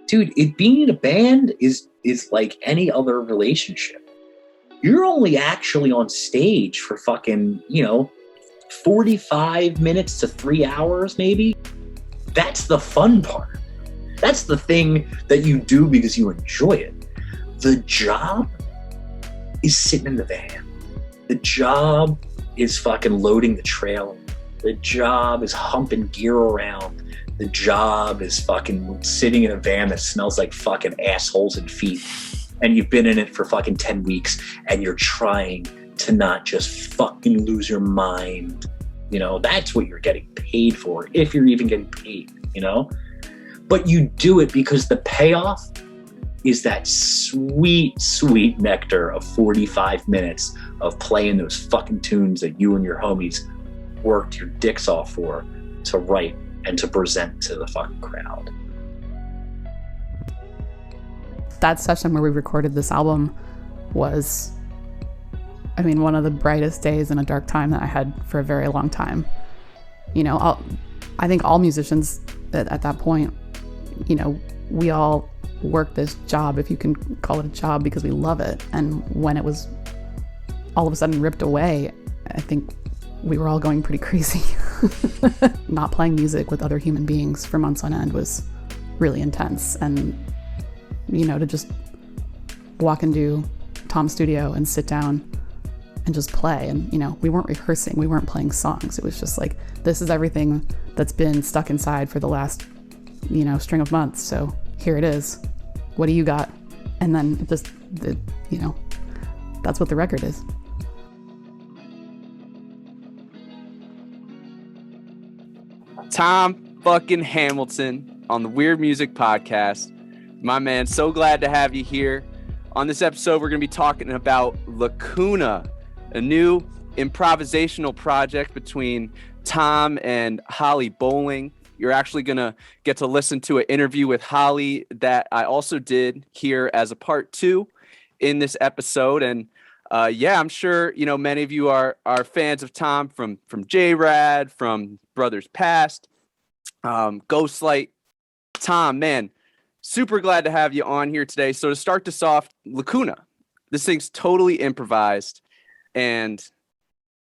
dude, being in a band is like any other relationship. You're only actually on stage for fucking, 45 minutes to 3 hours, maybe. That's the fun part. That's the thing that you do because you enjoy it. The job is sitting in the van. The job is fucking loading the trailer. The job is humping gear around. The job is fucking sitting in a van that smells like fucking assholes and feet. And you've been in it for fucking 10 weeks and you're trying to not just fucking lose your mind. That's what you're getting paid for, if you're even getting paid, But you do it because the payoff is that sweet, sweet nectar of 45 minutes of playing those fucking tunes that you and your homies worked your dicks off for to write and to present to the fucking crowd. That session where we recorded this album was, one of the brightest days in a dark time that I had for a very long time. I think all musicians at that point, we all work this job, if you can call it a job, because we love it. And when it was all of a sudden ripped away, I think we were all going pretty crazy. Not playing music with other human beings for months on end was really intense. And, to just walk into Tom's studio and sit down and just play. And, we weren't rehearsing, we weren't playing songs. It was just like, this is everything that's been stuck inside for the last, string of months. So here it is. What do you got? And then it just, that's what the record is. Tom fucking Hamilton on the Weird Music Podcast. My man, so glad to have you here. On this episode, we're going to be talking about Lacuna, a new improvisational project between Tom and Holly Bowling. You're actually going to get to listen to an interview with Holly that I also did here as a part 2 in this episode. And I'm sure, many of you are fans of Tom from J-Rad, from Brothers Past, Ghostlight. Tom, man, super glad to have you on here today. So to start this off, Lacuna, this thing's totally improvised. And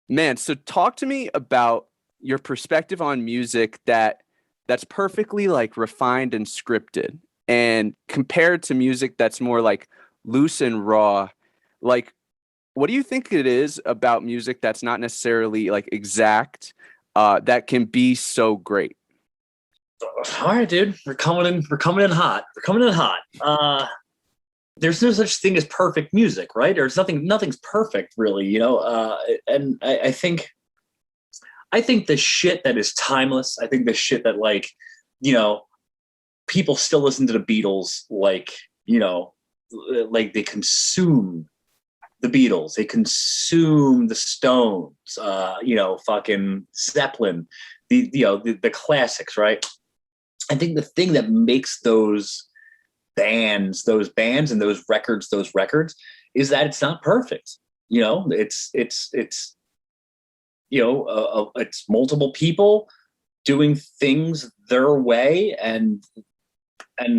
man, so talk to me about your perspective on music that's perfectly like refined and scripted, and compared to music that's more like loose and raw. Like, what do you think it is about music that's not necessarily like exact, that can be so great? All right, dude, we're coming in hot. There's no such thing as perfect music, right? There's nothing's perfect, really, and I think the shit that is timeless, I think the shit that, like, people still listen to the Beatles, like, like they consume the Beatles, they consume the Stones, fucking Zeppelin, the classics, right? I think the thing that makes those bands and those records is that it's not perfect. It's multiple people doing things their way, and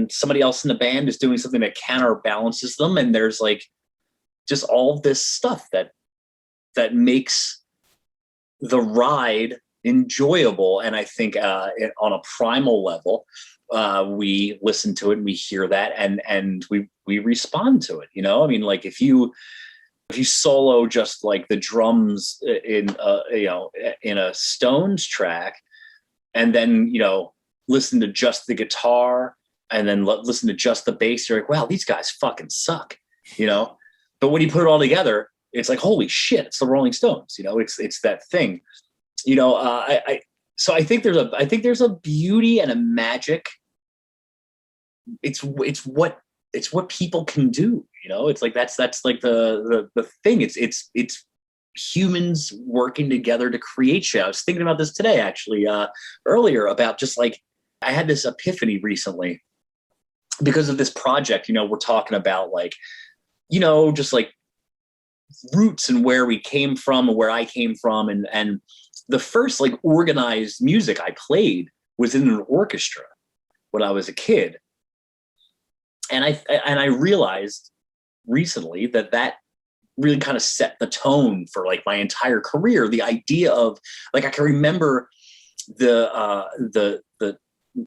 somebody else in the band is doing something that counterbalances them, and there's like just all this stuff that makes the ride enjoyable. And I think on a primal level, we listen to it and we hear that, and we respond to it. Like if you solo just like the drums in a Stones track, and then listen to just the guitar, and then listen to just the bass, you're like, wow, these guys fucking suck, But when you put it all together, it's like, holy shit, it's the Rolling Stones. It's that thing. So I think there's a beauty and a magic. It's what people can do. It's like that's like the thing. It's humans working together to create shit. I was thinking about this today, actually, earlier, about just like, I had this epiphany recently because of this project. We're talking about like, just like roots and where we came from and where I came from. And the first like organized music I played was in an orchestra when I was a kid. I realized recently that really kind of set the tone for like my entire career. The idea of like, I can remember the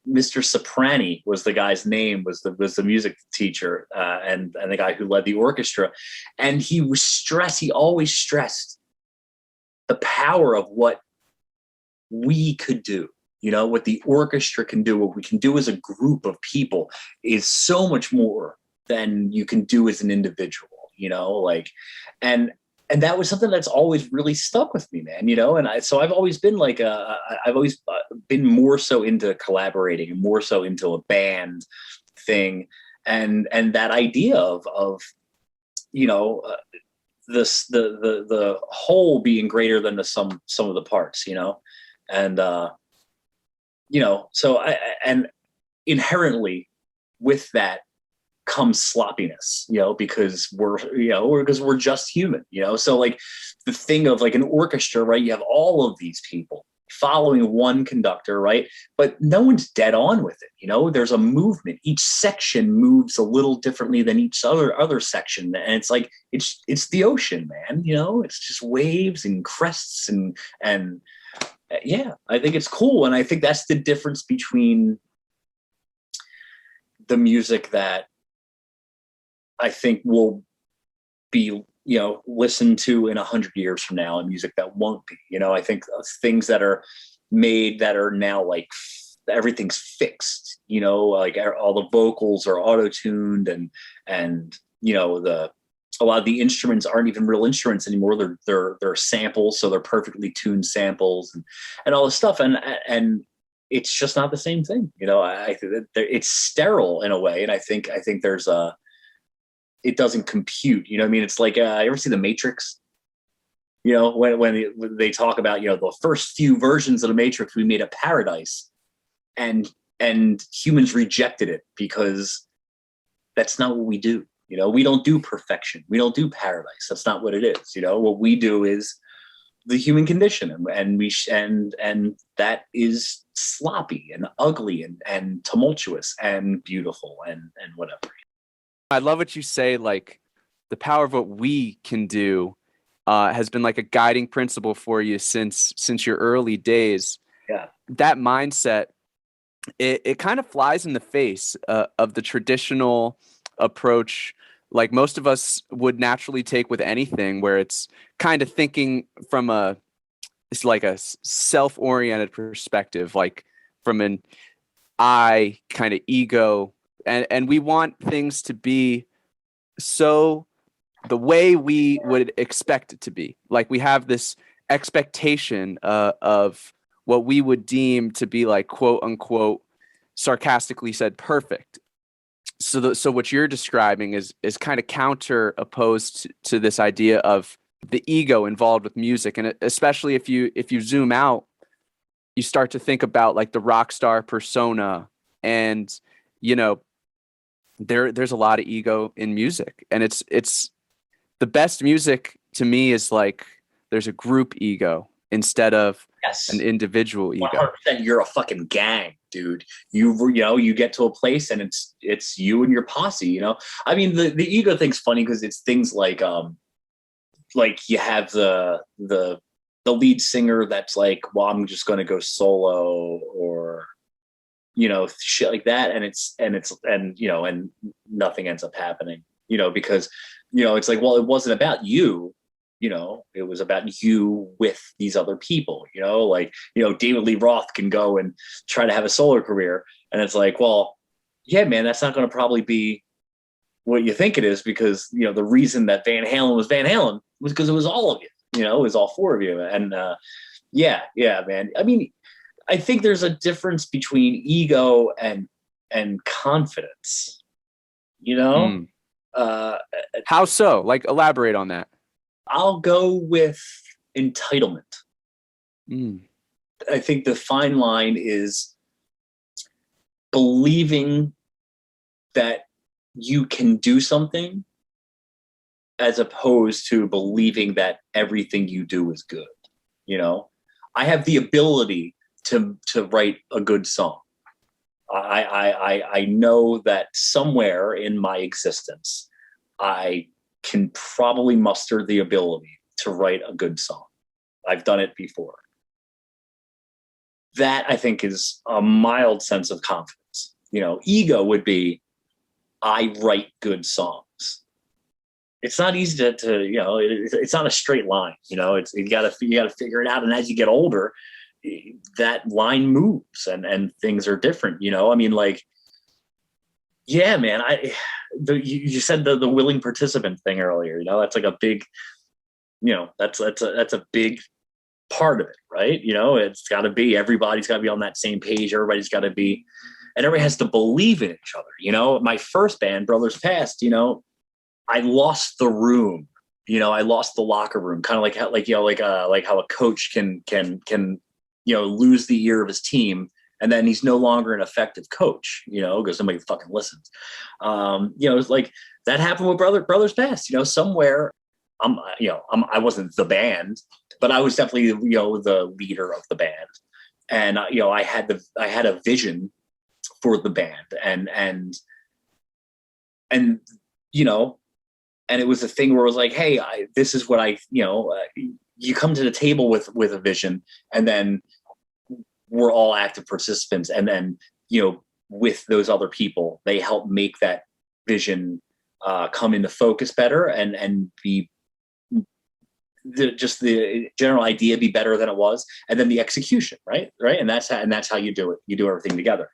Mr. Soprani was the guy's name, was the music teacher, and the guy who led the orchestra. And he always stressed the power of what we could do. You know, what the orchestra can do, what we can do as a group of people is so much more than you can do as an individual, you know, like, and that was something that's always really stuck with me, man, you know? So I've always been like, I've always been more so into collaborating and more so into a band thing. And that idea of, you know, the whole being greater than the sum of the parts, you know? And, you know, so and inherently with that comes sloppiness, you know, because we're just human, you know? So like the thing of like an orchestra, right? You have all of these people following one conductor, right? But no one's dead on with it. You know, there's a movement. Each section moves a little differently than each other section. And it's like, it's the ocean, man, you know, it's just waves and crests and yeah, I think it's cool. And I think that's the difference between the music that I think will be, you know, listened to in 100 years from now and music that won't be. You know, I think things that are made that are now like everything's fixed, you know, like all the vocals are auto-tuned and you know, a lot of the instruments aren't even real instruments anymore. They're samples, so they're perfectly tuned samples and all this stuff. And it's just not the same thing. You know, I think that it's sterile in a way. And I think there's it doesn't compute. You know what I mean? It's like, you ever see The Matrix? You know, when they talk about, you know, the first few versions of The Matrix, we made a paradise and humans rejected it because that's not what we do. You know, we don't do perfection. We don't do paradise. That's not what it is. You know, what we do is the human condition, and that is sloppy and ugly and tumultuous and beautiful and whatever. I love what you say. Like the power of what we can do has been like a guiding principle for you since your early days. Yeah, that mindset, it kind of flies in the face of the traditional approach like most of us would naturally take with anything, where it's kind of thinking from it's like a self-oriented perspective, like from an I kind of ego, and we want things to be so the way we would expect it to be. Like we have this expectation of what we would deem to be like quote unquote sarcastically said perfect. So what you're describing is kind of counter opposed to this idea of the ego involved with music. And especially if you zoom out, you start to think about like the rock star persona, and you know, there's a lot of ego in music, and it's the best music to me is like there's a group ego instead of an individual ego. 100%, you're a fucking gang, dude. You get to a place and it's you and your posse. You know, I mean, the ego thing's funny because it's things like you have the lead singer that's like, well, I'm just going to go solo, or you know, shit like that, and you know, and nothing ends up happening, you know, because you know, it's like, well, it wasn't about you. You know, it was about you with these other people, you know, like, you know, David Lee Roth can go and try to have a solo career. And it's like, well, yeah, man, that's not going to probably be what you think it is, because, you know, the reason that Van Halen was Van Halen was because it was all of you, you know, it was all four of you. And yeah, man. I mean, I think there's a difference between ego and confidence, you know? How so? Like, elaborate on that. I'll go with entitlement. I think the fine line is believing that you can do something as opposed to believing that everything you do is good. You know, I have the ability to write a good song. I know that somewhere in my existence, I can probably muster the ability to write a good song. I've done it before. That, I think, is a mild sense of confidence. Ego would be, I write good songs. It's not easy it's not a straight line. It's you gotta figure it out. And as you get older, that line moves and things are different. Yeah, man. You said the willing participant thing earlier. That's like a big, that's a big part of it, right? It's got to be, everybody's got to be on that same page. Everybody's got to be, and everybody has to believe in each other. My first band, Brothers Past, I lost the room. I lost the locker room, kind of like how a coach can lose the ear of his team, and then he's no longer an effective coach, because somebody fucking listens. It's like that happened with Brothers Past. Somewhere, I wasn't the band, but I was definitely the leader of the band, and I had a vision for the band, and it was a thing where it was like, hey, this is what you come to the table with a vision, and then we're all active participants, and then with those other people, they help make that vision come into focus better, and be the general idea be better than it was, and then the execution, right, and that's how you do it. You do everything together.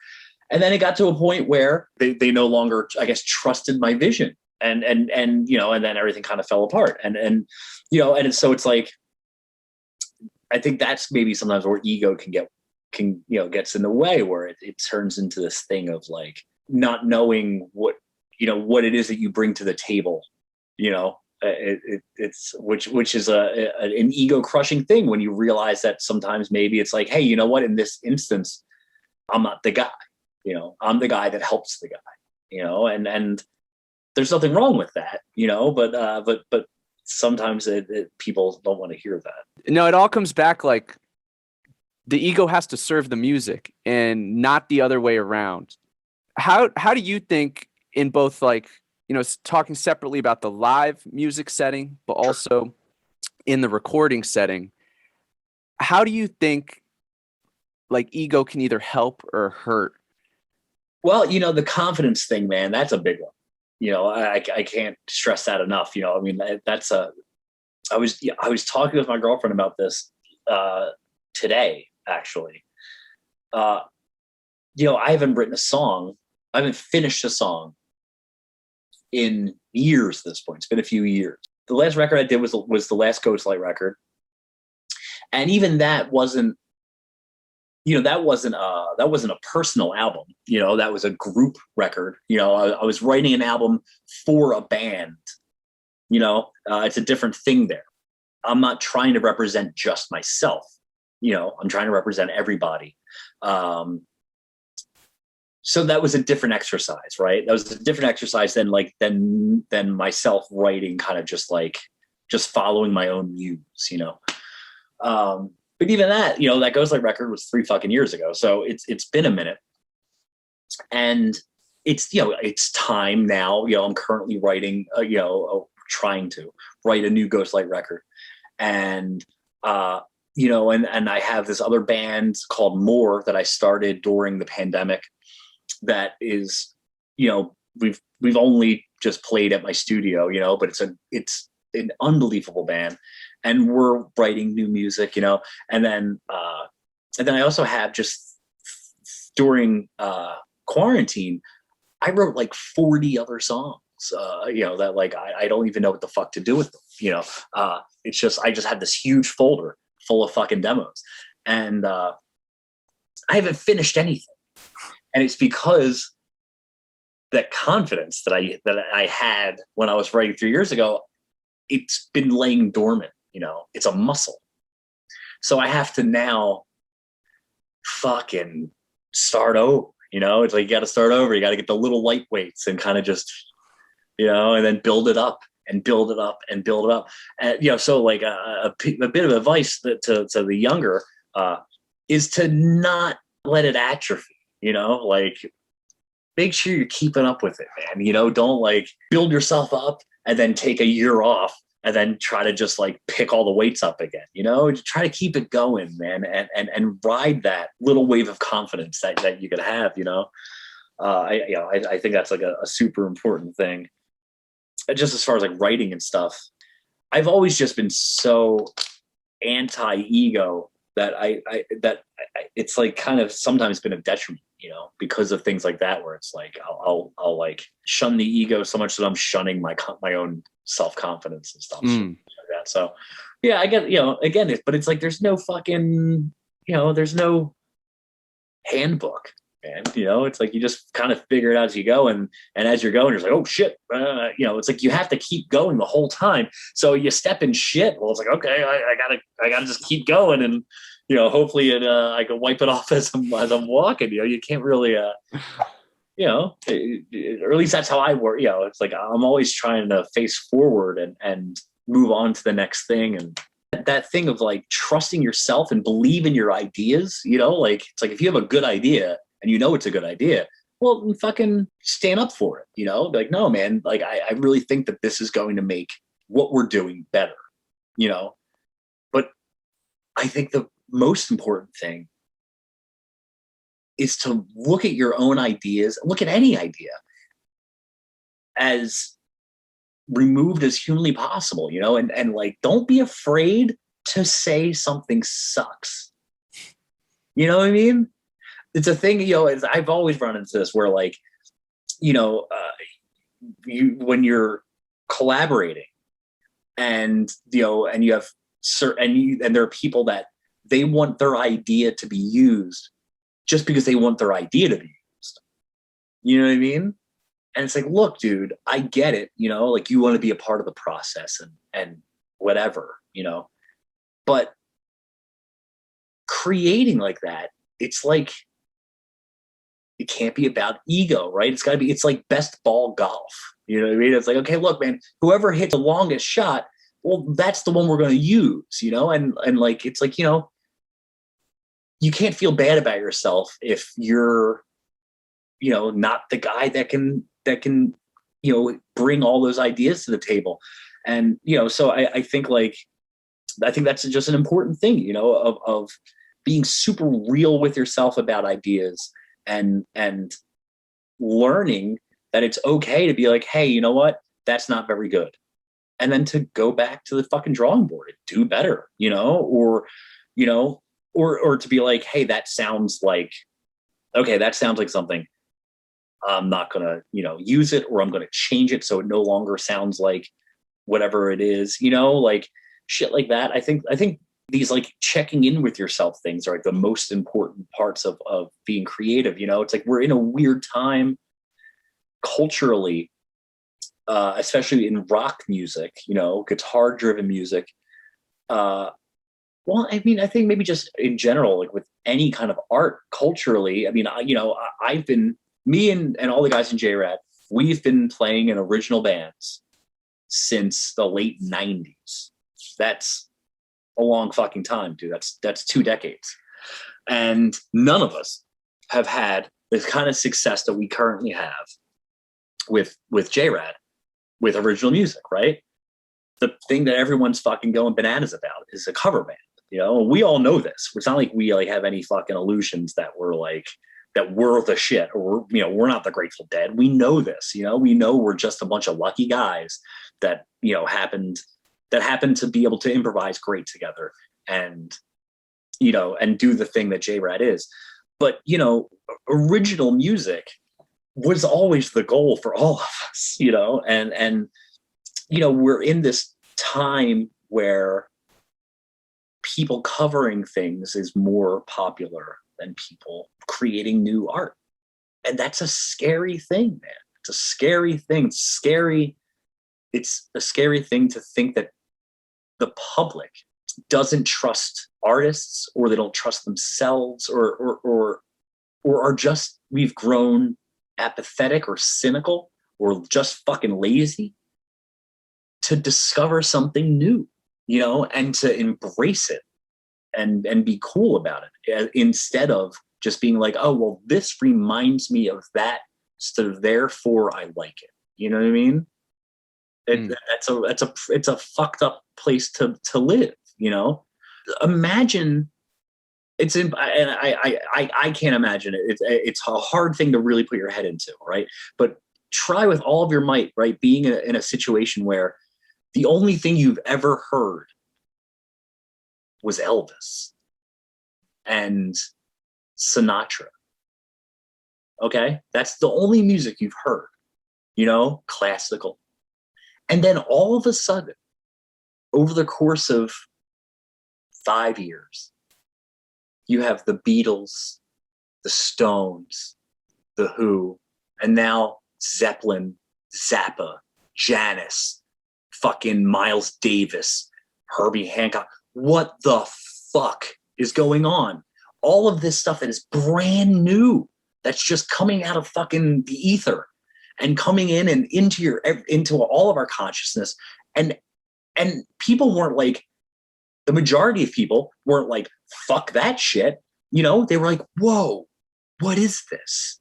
And then it got to a point where they no longer, I guess, trusted my vision, and then everything kind of fell apart, and so it's like, I think that's maybe sometimes where ego gets in the way, where it turns into this thing of like not knowing what it is that you bring to the table. It's which is an ego crushing thing, when you realize that sometimes maybe it's like, hey, you know what, in this instance, I'm not the guy. I'm the guy that helps the guy. And there's nothing wrong with that. But sometimes people don't want to hear that. No, it all comes back like the ego has to serve the music and not the other way around. How do you think, in both, like, talking separately about the live music setting, but also in the recording setting, how do you think like ego can either help or hurt? Well, the confidence thing, man, that's a big one. I can't stress that enough. I was talking with my girlfriend about this today, actually. I haven't written a song. I haven't finished a song in years at this point. It's been a few years. The last record I did was the last Ghostlight record. And even that wasn't, that wasn't a personal album. That was a group record. I was writing an album for a band. It's a different thing there. I'm not trying to represent just myself. I'm trying to represent everybody. So that was a different exercise, right? That was a different exercise than myself writing, kind of just following my own muse, But even that, that Ghostlight record was 3 fucking years ago. So it's been a minute, and it's time now. I'm currently writing, trying to write a new Ghostlight record, and and I have this other band called More that I started during the pandemic. That is, we've only just played at my studio, but it's an unbelievable band, and we're writing new music, and then I also have, just during quarantine, I wrote like 40 other songs, that like I don't even know what the fuck to do with them. It's just, I just had this huge folder full of fucking demos, and I haven't finished anything. And it's because that confidence that I had when I was writing 3 years ago, it's been laying dormant. It's a muscle. So I have to now fucking start over. It's like, you got to start over. You got to get the little lightweights and kind of just, and then build it up and build it up and build it up. And, so like a bit of advice to the younger is to not let it atrophy. you know, like make sure you're keeping up with it, man. You know, don't like build yourself up and then take a year off and then try to just like pick all the weights up again, you know, try to keep it going, man. And ride that little wave of confidence that you could have, you know. I think that's like a super important thing. Just as far as like writing and stuff, I've always just been so anti-ego that it's like kind of sometimes been a detriment, you know, because of things like that, where it's like I'll like shun the ego so much that I'm shunning my own self-confidence and stuff. Like that. So yeah, I get, you know, again, but it's like there's no fucking, you know, there's no handbook, man. You know, it's like you just kind of figure it out as you go, and as you're going, you're like, oh shit, you know, it's like you have to keep going the whole time. So you step in shit. Well, it's like, okay, I gotta just keep going, and you know, hopefully I can wipe it off as I'm walking. You know, you can't really, you know, or at least that's how I work. You know, it's like I'm always trying to face forward and move on to the next thing, and that thing of like trusting yourself and believe in your ideas. You know, like it's like if you have a good idea and you know it's a good idea, well, fucking stand up for it. You know, like, no, man, like I really think that this is going to make what we're doing better. You know, but I think the most important thing is to look at your own ideas, look at any idea as removed as humanly possible, you know, and like, don't be afraid to say something sucks. You know what I mean? It's a thing, you know, I've always run into this where like, you know, when you're collaborating and, you know, and you have and there are people that they want their idea to be used just because they want their idea to be used. You know what I mean? And it's like, look, dude, I get it. You know, like you want to be a part of the process and whatever, you know, but creating like that, it's like, it can't be about ego, right? It's gotta be, it's like best ball golf. You know what I mean? It's like, okay, look, man, whoever hits the longest shot, well, that's the one we're going to use, you know? And like, it's like, you know, you can't feel bad about yourself if you're, you know, not the guy that can, you know, bring all those ideas to the table. And, you know, so I think like, I think that's just an important thing, you know, of being super real with yourself about ideas and learning that it's okay to be like, hey, you know what? That's not very good. And then to go back to the fucking drawing board and do better, you know, or, you know, or to be like, hey, that sounds like something. I'm not going to, you know, use it, or I'm going to change it so it no longer sounds like whatever it is, you know, like shit like that. I think these like checking in with yourself things are like the most important parts of being creative. You know, it's like we're in a weird time culturally, especially in rock music, you know, guitar driven music. Well, I mean, I think maybe just in general, like with any kind of art culturally, I mean, you know, I've been, me and all the guys in JRAD, we've been playing in original bands since the late 90s. That's a long fucking time, dude. That's 2 decades. And none of us have had the kind of success that we currently have with JRAD, with original music, right? The thing that everyone's fucking going bananas about is a cover band. You know, we all know this. It's not like we like have any fucking illusions that we're like, that we're the shit, or we're, you know, we're not the Grateful Dead. We know this, you know, we know we're just a bunch of lucky guys that, you know, happened to be able to improvise great together and, you know, and do the thing that JRAD is. But, you know, original music was always the goal for all of us, you know, and, you know, we're in this time where people covering things is more popular than people creating new art. And that's a scary thing, man. It's a scary thing. It's scary. It's a scary thing to think that the public doesn't trust artists, or they don't trust themselves, or are just, we've grown apathetic or cynical or just fucking lazy to discover something new, you know, and to embrace it and be cool about it, instead of just being like, oh, well, this reminds me of that, so therefore I like it. You know what I mean? It's a fucked up place to live, you know? Imagine I can't imagine it. It's a hard thing to really put your head into, right? But try with all of your might, right? Being in a situation where the only thing you've ever heard was Elvis and Sinatra. Okay? That's the only music you've heard, you know, classical. And then all of a sudden, over the course of 5 years, you have the Beatles, the Stones, the Who, and now Zeppelin, Zappa, Janis, fucking Miles Davis, Herbie Hancock. What the fuck is going on? All of this stuff that is brand new, that's just coming out of fucking the ether and coming in and into all of our consciousness. And people weren't like, the majority of people weren't like, fuck that shit. You know, they were like, whoa, what is this?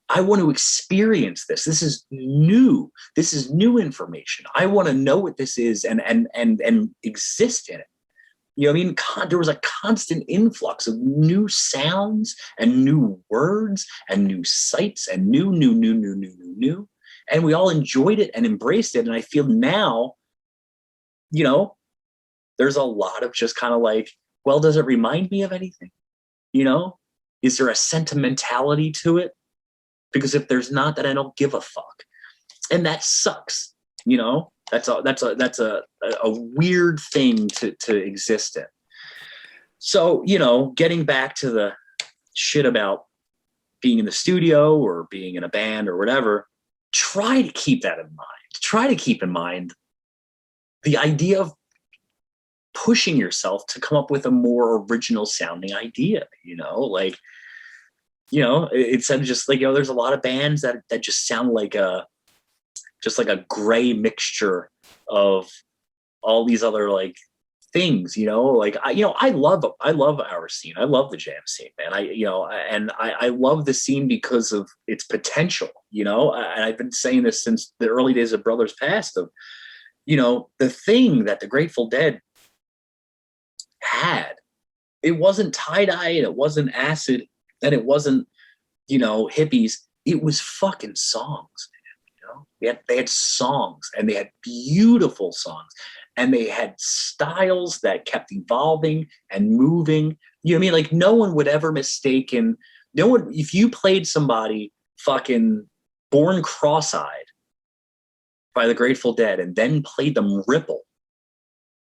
I want to experience this. This is new. This is new information. I want to know what this is and exist in it. You know what I mean? There was a constant influx of new sounds and new words and new sights and new. And we all enjoyed it and embraced it. And I feel now, you know, there's a lot of just kind of like, well, does it remind me of anything? You know, is there a sentimentality to it? Because if there's not, then I don't give a fuck. And that sucks. You know, that's a weird thing to exist in. So, you know, getting back to the shit about being in the studio or being in a band or whatever, try to keep that in mind. Try to keep in mind the idea of pushing yourself to come up with a more original sounding idea, you know, like, you know, instead of just like, you know, there's a lot of bands that just sound like just like a gray mixture of all these other like things, you know, like I love our scene. I love the jam scene, man. I love the scene because of its potential, you know, and I've been saying this since the early days of Brothers Past of, you know, the thing that the Grateful Dead had, it wasn't tie-dye and it wasn't acid and it wasn't, you know, hippies. It was fucking songs, man, you know. They had songs and they had beautiful songs and they had styles that kept evolving and moving. You know what I mean? Like no one would ever if you played somebody fucking Born Cross-Eyed by the Grateful Dead and then played them Ripple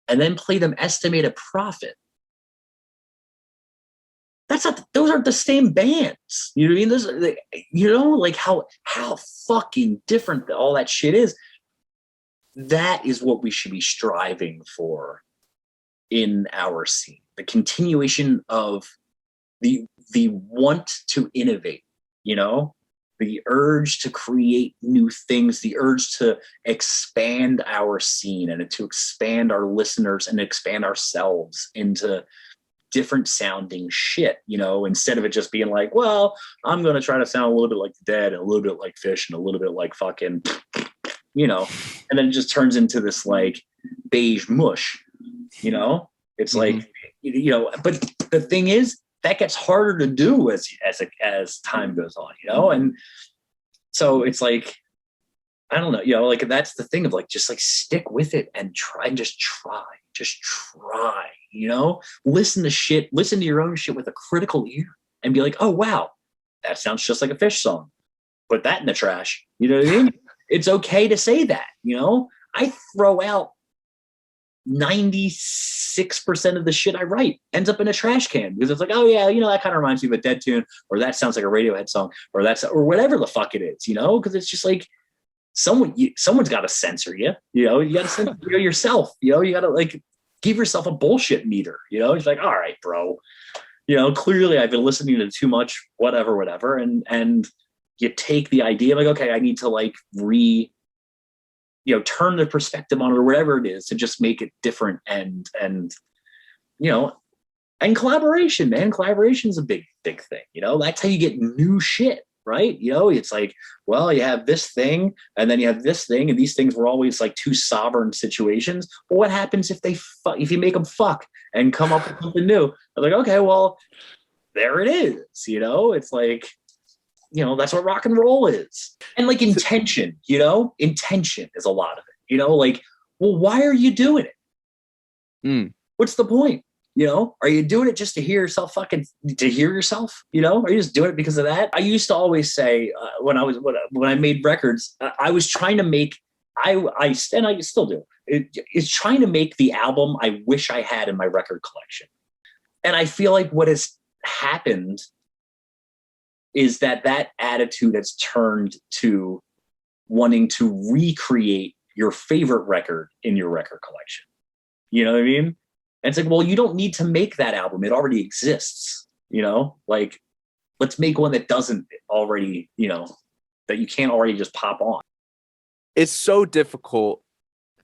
and then play them Estimated Prophet, those aren't the same bands. You know what I mean? Those, you know, like how fucking different all that shit is. That is what we should be striving for in our scene. The continuation of the want to innovate, you know, the urge to create new things, the urge to expand our scene and to expand our listeners and expand ourselves into different sounding shit, you know, instead of it just being like, well, I'm going to try to sound a little bit like the Dead and a little bit like Phish and a little bit like fucking, you know, and then it just turns into this like beige mush, you know. It's like, you know, but the thing is that gets harder to do as time goes on, you know. And so it's like, I don't know, you know, like that's the thing of like, just like stick with it and just try, you know, listen to your own shit with a critical ear and be like, oh, wow, that sounds just like a Phish song. Put that in the trash. You know what I mean? It's okay to say that, you know. I throw out 96% of the shit I write ends up in a trash can because it's like, oh yeah, you know, that kind of reminds me of a Dead tune, or that sounds like a Radiohead song, or whatever the fuck it is, you know, because it's just like someone's got to censor you, you know, you got to censor yourself, you know, you got to like give yourself a bullshit meter, you know. It's like, all right, bro, you know, clearly I've been listening to too much, whatever, and you take the idea like, okay, I need to like turn the perspective on it or whatever it is to just make it different and you know, And collaboration, man. Collaboration is a big thing. That's how you get new shit, right? It's like, well, you have this thing and then you have this thing, and these things were always like two sovereign situations. But what happens if if you make them fuck and come up with something new? I'm like, okay, well, there it is. It's like, that's what rock and roll is. And like intention, intention is a lot of it. Like, well, why are you doing it? What's the point? Are you doing it just to hear yourself Are you just doing it because of that? I used to always say when I made records, I was trying to make, and I still do, it's trying to make the album I wish I had in my record collection. And I feel like what has happened is that attitude has turned to wanting to recreate your favorite record in your record collection. You know what I mean? And it's like, well, you don't need to make that album. It already exists, like, let's make one that doesn't already, that you can't already just pop on. It's so difficult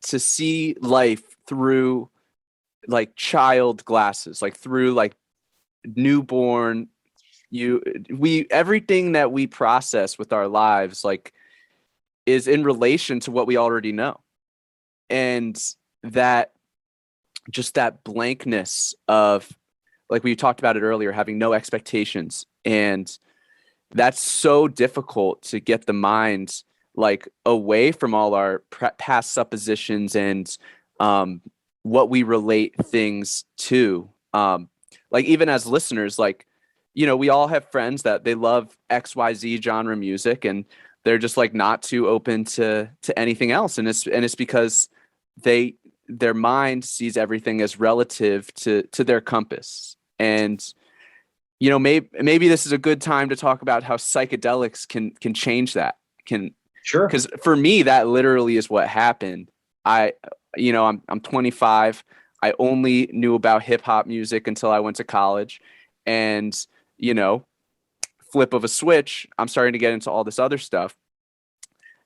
to see life through like child glasses, like through like newborn, everything that we process with our lives, like, is in relation to what we already know. And that blankness of, like we talked about it earlier, having no expectations. And that's so difficult to get the mind like away from all our past suppositions and what we relate things to. Like even as listeners, like, we all have friends that they love XYZ genre music and they're just like not too open to anything else. And it's because their mind sees everything as relative to their compass. And, maybe this is a good time to talk about how psychedelics can change that. Sure. Because for me, that literally is what happened. I'm 25. I only knew about hip hop music until I went to college. And, flip of a switch, I'm starting to get into all this other stuff.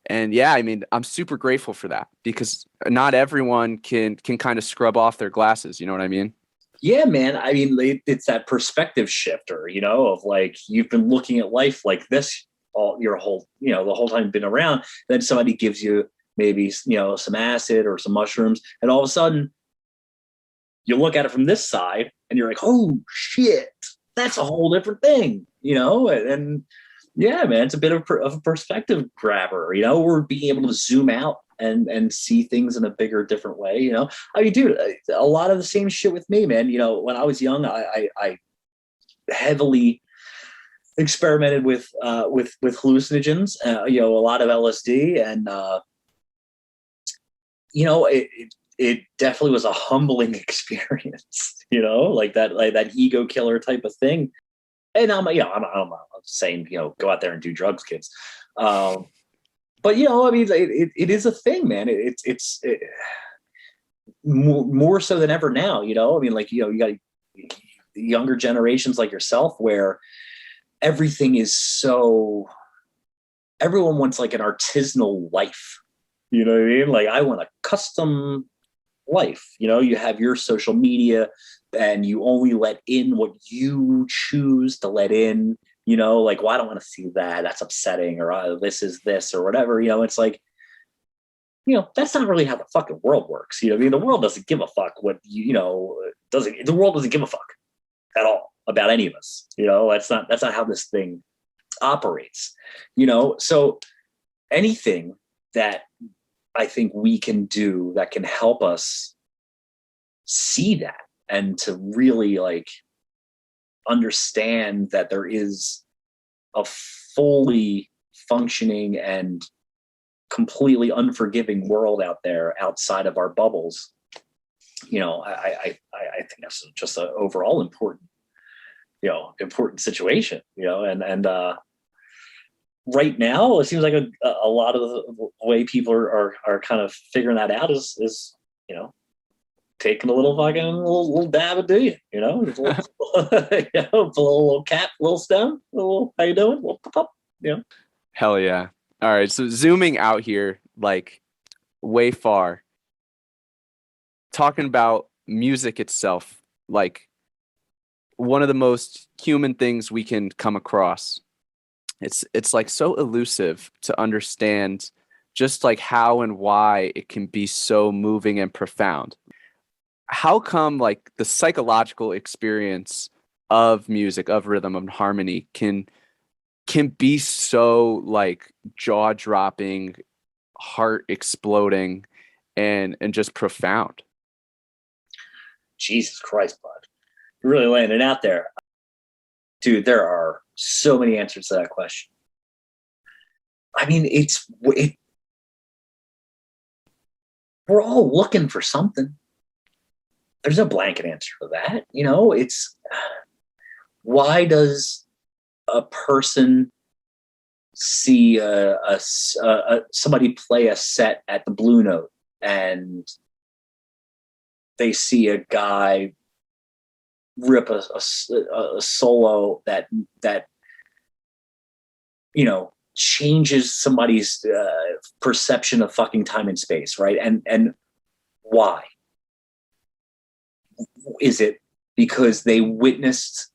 And yeah, I mean, I'm super grateful for that because not everyone can kind of scrub off their glasses. You know what I mean? Yeah, man. I mean, it's that perspective shifter, of like, you've been looking at life like this the whole time you've been around. Then somebody gives you maybe, some acid or some mushrooms. And all of a sudden you look at it from this side and you're like, oh shit, that's a whole different thing, and yeah, man, it's a bit of a perspective grabber, we're being able to zoom out and see things in a bigger, different way, I mean, dude, a lot of the same shit with me, man. When I was young, I heavily experimented with hallucinogens, a lot of LSD, and it definitely was a humbling experience, like that ego killer type of thing. And I'm not saying, go out there and do drugs, kids. But, I mean, it is a thing, man. It's more so than ever now, I mean, like, you got younger generations like yourself where everything is everyone wants like an artisanal life. You know what I mean? Like, I want a custom life. You have your social media and you only let in what you choose to let in, like, well, I don't want to see that. That's upsetting, or this is this, or whatever. It's like, that's not really how the fucking world works. I mean, the world doesn't give a fuck what, the world doesn't give a fuck at all about any of us. That's not how this thing operates, so anything that I think we can do that can help us see that and to really like understand that there is a fully functioning and completely unforgiving world out there outside of our bubbles. I think that's just an overall important situation, and right now it seems like a lot of the way people are kind of figuring that out is taking a little fucking little dab of do you, just a little, a little cap, a little stem, a little, how you doing? A little pop, Hell yeah. All right. So zooming out here, like way far, talking about music itself, like one of the most human things we can come across. It's like so elusive to understand just like how and why it can be so moving and profound. How come like the psychological experience of music, of rhythm, of harmony can be so like jaw-dropping, heart exploding, and just profound? Jesus Christ, bud. You're really laying it out there. Dude, there are so many answers to that question. I mean, we're all looking for something. There's no blanket answer to that. You know, it's why does a person see somebody play a set at the Blue Note and they see a guy rip a solo that you know changes somebody's perception of fucking time and space, right? And why? Is it because they witnessed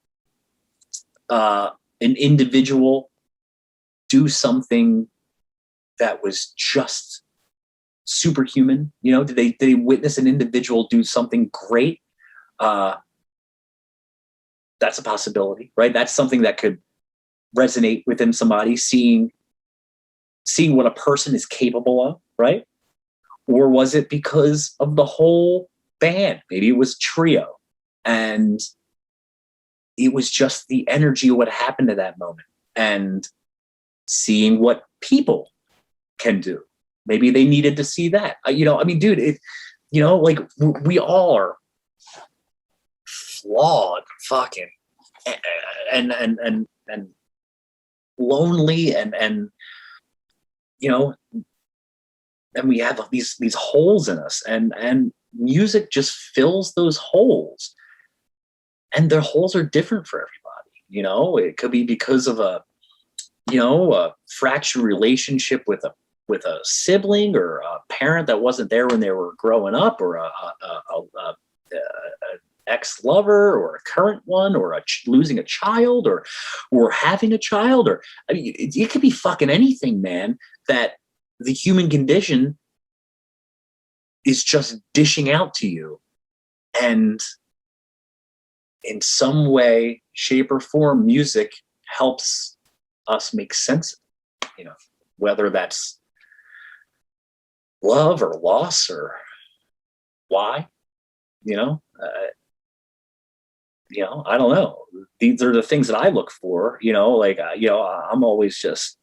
an individual do something that was just superhuman? You know, did they witness an individual do something great? That's a possibility, right? That's something that could resonate within somebody, seeing what a person is capable of, right? Or was it because of the whole band? Maybe it was trio, and it was just the energy of what happened at that moment, and seeing what people can do. Maybe they needed to see that. You know, I mean, dude, like we all are flawed, fucking, and lonely, and you know, and we have these holes in us, and music just fills those holes, and the holes are different for everybody. You know, it could be because of a fractured relationship with a sibling, or a parent that wasn't there when they were growing up, or a ex-lover, or a current one, or losing a child, or having a child, or I mean, it could be fucking anything, man, that the human condition is just dishing out to you. And in some way, shape, or form, music helps us make sense of it, you know, whether that's love or loss or why, you know, I don't know. These are the things that I look for, you know, like, I'm always just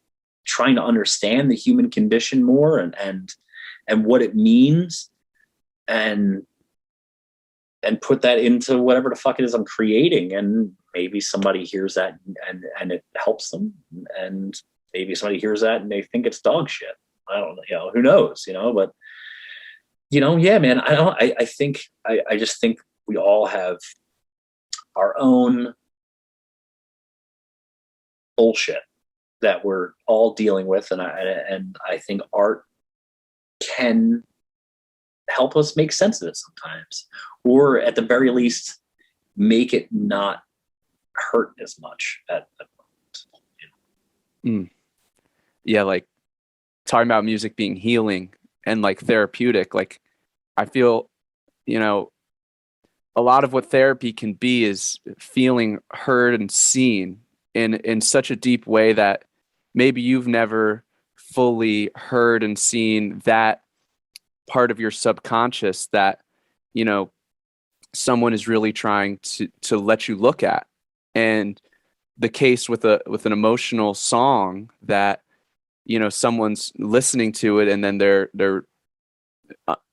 trying to understand the human condition more, and what it means, and put that into whatever the fuck it is I'm creating. And maybe somebody hears that and it helps them, and maybe somebody hears that and they think it's dog shit. I don't know, who knows, but yeah, man, I think I just think we all have our own bullshit that we're all dealing with, and I think art can help us make sense of it sometimes, or at the very least make it not hurt as much at the moment. Yeah, like talking about music being healing and like therapeutic, like I feel, a lot of what therapy can be is feeling heard and seen in such a deep way that maybe you've never fully heard and seen that part of your subconscious that, someone is really trying to let you look at. And the case with an emotional song that, someone's listening to it, and then they're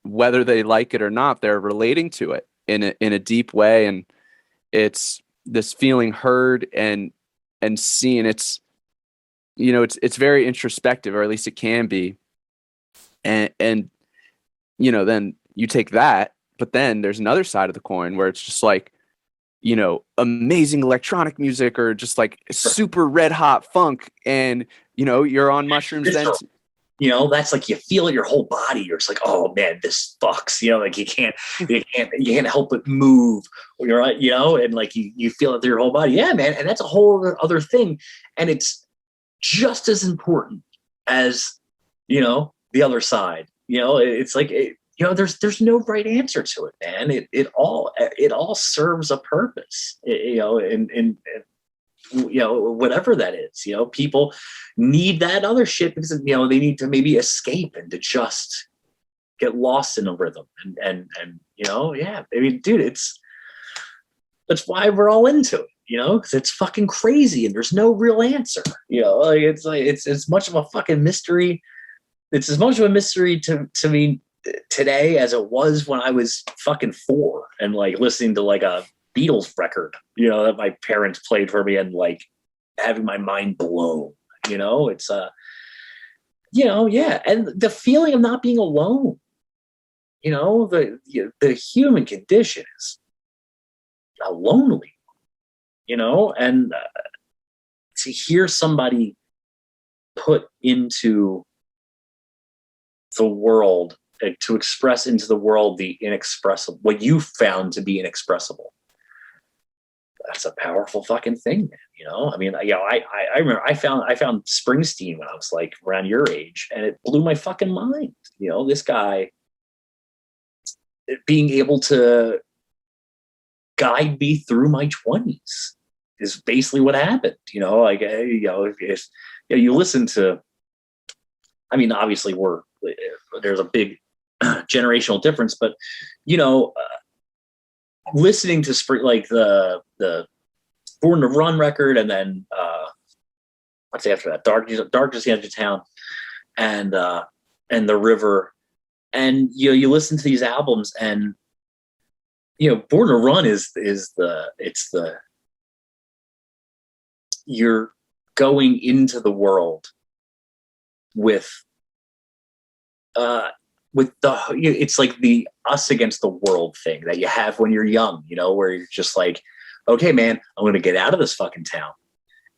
whether they like it or not, they're relating to it in a deep way. And it's this feeling heard and seen. It's, it's very introspective, or at least it can be. And then you take that, but then there's another side of the coin where it's just like, amazing electronic music, or just like super red hot funk, and you're on mushrooms then That's like, you feel it your whole body. You're just like, oh man, this fucks, like you can't help but move, or you're right, and like you feel it through your whole body. Yeah, man. And that's a whole other thing. And it's just as important as, the other side. It's like, there's no right answer to it, man. It all serves a purpose, and whatever that is. People need that other shit because they need to maybe escape and to just get lost in a rhythm, and yeah, I mean, dude, that's why we're all into it, because it's fucking crazy and there's no real answer. It's as much of a fucking mystery. It's as much of a mystery to me today as it was when I was fucking 4 and like listening to like a Beatles record, that my parents played for me, and like having my mind blown. It's yeah, and the feeling of not being alone. The human condition is a lonely, and to hear somebody put into the world, to express into the world the inexpressible, what you found to be inexpressible. That's a powerful fucking thing, man. I mean, I remember I found Springsteen when I was like around your age, and it blew my fucking mind. This guy being able to guide me through my 20s is basically what happened. If you listen to, I mean, obviously there's a big generational difference, but listening to like the Born to Run record, and then what's after that, Darkness the Edge of Town, and The River, and you listen to these albums, and Born to Run is you're going into the world with it's like the us against the world thing that you have when you're young, where you're just like, okay, man, I'm going to get out of this fucking town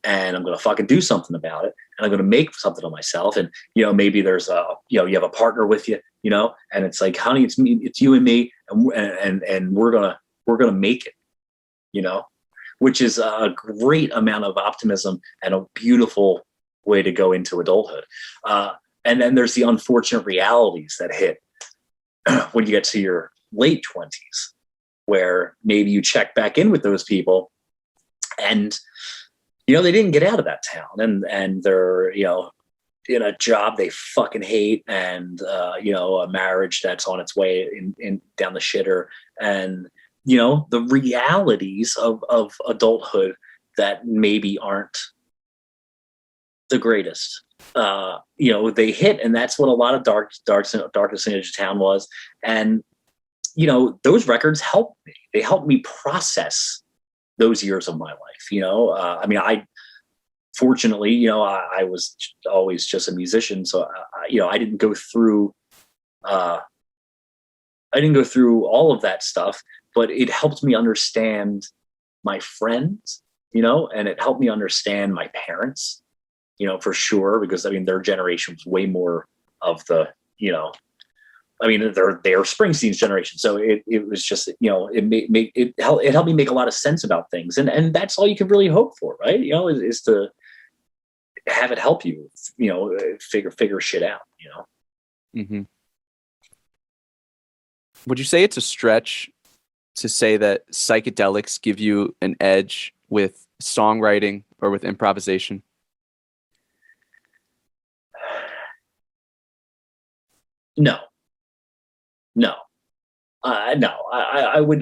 and I'm going to fucking do something about it. And I'm going to make something of myself. And, maybe there's you have a partner with you, and it's like, honey, it's me, it's you and me. And we're going to make it, which is a great amount of optimism and a beautiful way to go into adulthood. And then there's the unfortunate realities that hit when you get to your late 20s, where maybe you check back in with those people and, they didn't get out of that town, and they're, in a job they fucking hate, and, a marriage that's on its way in down the shitter, and, the realities of adulthood that maybe aren't the greatest. They hit, and that's what a lot of Darkness in Edge of Town was. And those records helped me. They helped me process those years of my life. I mean, I fortunately, I was always just a musician, so I didn't go through all of that stuff, but it helped me understand my friends, and it helped me understand my parents, for sure, because I mean, their generation was way more of the, I mean, they're Springsteen's generation. So it was just, it helped me make a lot of sense about things. And that's all you can really hope for, right? Is to have it help you, figure shit out, Mm-hmm. Would you say it's a stretch to say that psychedelics give you an edge with songwriting or with improvisation? No. I would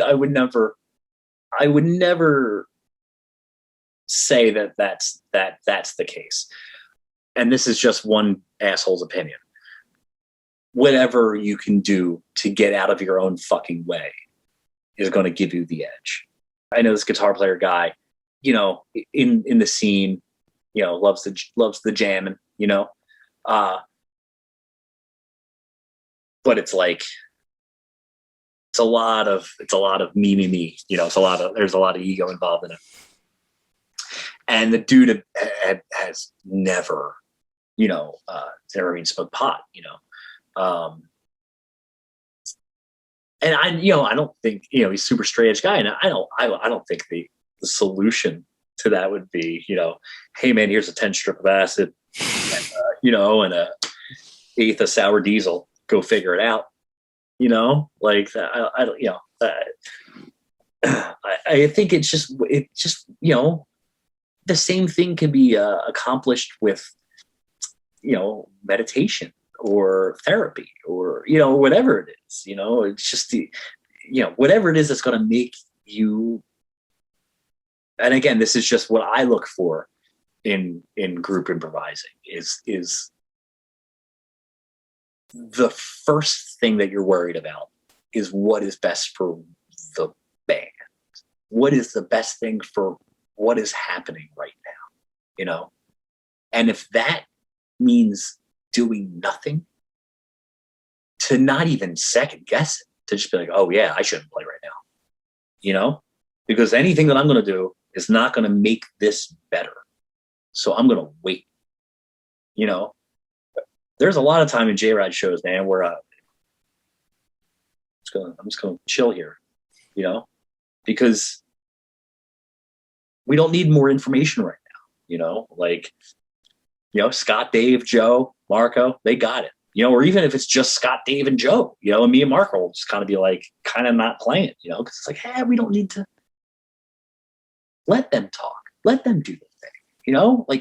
never say that's the case. And this is just one asshole's opinion. Whatever you can do to get out of your own fucking way is going to give you the edge. I know this guitar player guy, in the scene, loves the jamming, but it's like, it's a lot of me, there's a lot of ego involved in it. And the dude has never never even smoked pot, and I don't think, he's a super straight edge guy. And I don't think the solution to that would be, hey man, here's a 10 strip of acid, and, and a eighth of sour diesel, go figure it out. Like I don't, I think it's just, the same thing can be accomplished with, meditation or therapy or, whatever it is, it's just whatever it is that's going to make you. And again, this is just what I look for in group improvising is the first thing that you're worried about is what is best for the band. What is the best thing for what is happening right now, And if that means doing nothing, to not even second guess it, to just be like, oh yeah, I shouldn't play right now, because anything that I'm going to do is not going to make this better. So I'm going to wait, There's a lot of time in J-Rod shows, man, where I'm just going to chill here, because we don't need more information right now, Scott, Dave, Joe, Marco, they got it, or even if it's just Scott, Dave, and Joe, and me and Marco will just kind of be like, kind of not playing it, because it's like, hey, we don't need to let them talk, let them do the thing,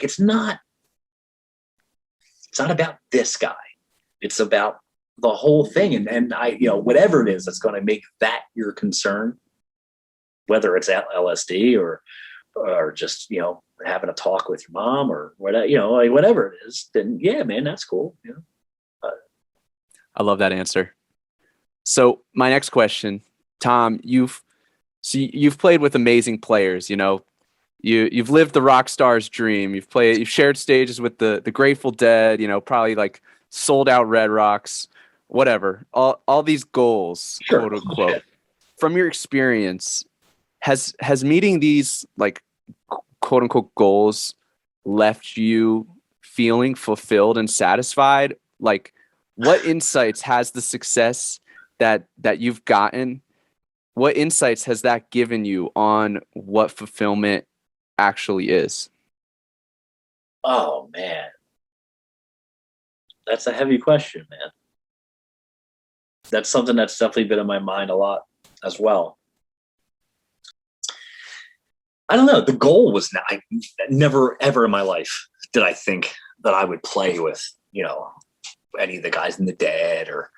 it's not about this guy. It's about the whole thing. And I, whatever it is that's going to make that your concern, whether it's LSD or just, having a talk with your mom or whatever, whatever it is, then yeah, man, that's cool. I love that answer. So my next question, Tom, you've played with amazing players, You've lived the rock star's dream. You've shared stages with the Grateful Dead, probably like sold out Red Rocks, whatever. All these goals, sure, quote unquote. From your experience, has meeting these like quote unquote goals left you feeling fulfilled and satisfied? Like, what insights has the success that you've gotten? What insights has that given you on what fulfillment actually is? Oh man, that's a heavy question, man. That's something that's definitely been in my mind a lot as well. I don't know. The goal was I never ever in my life did I think that I would play with, any of the guys in the Dead, or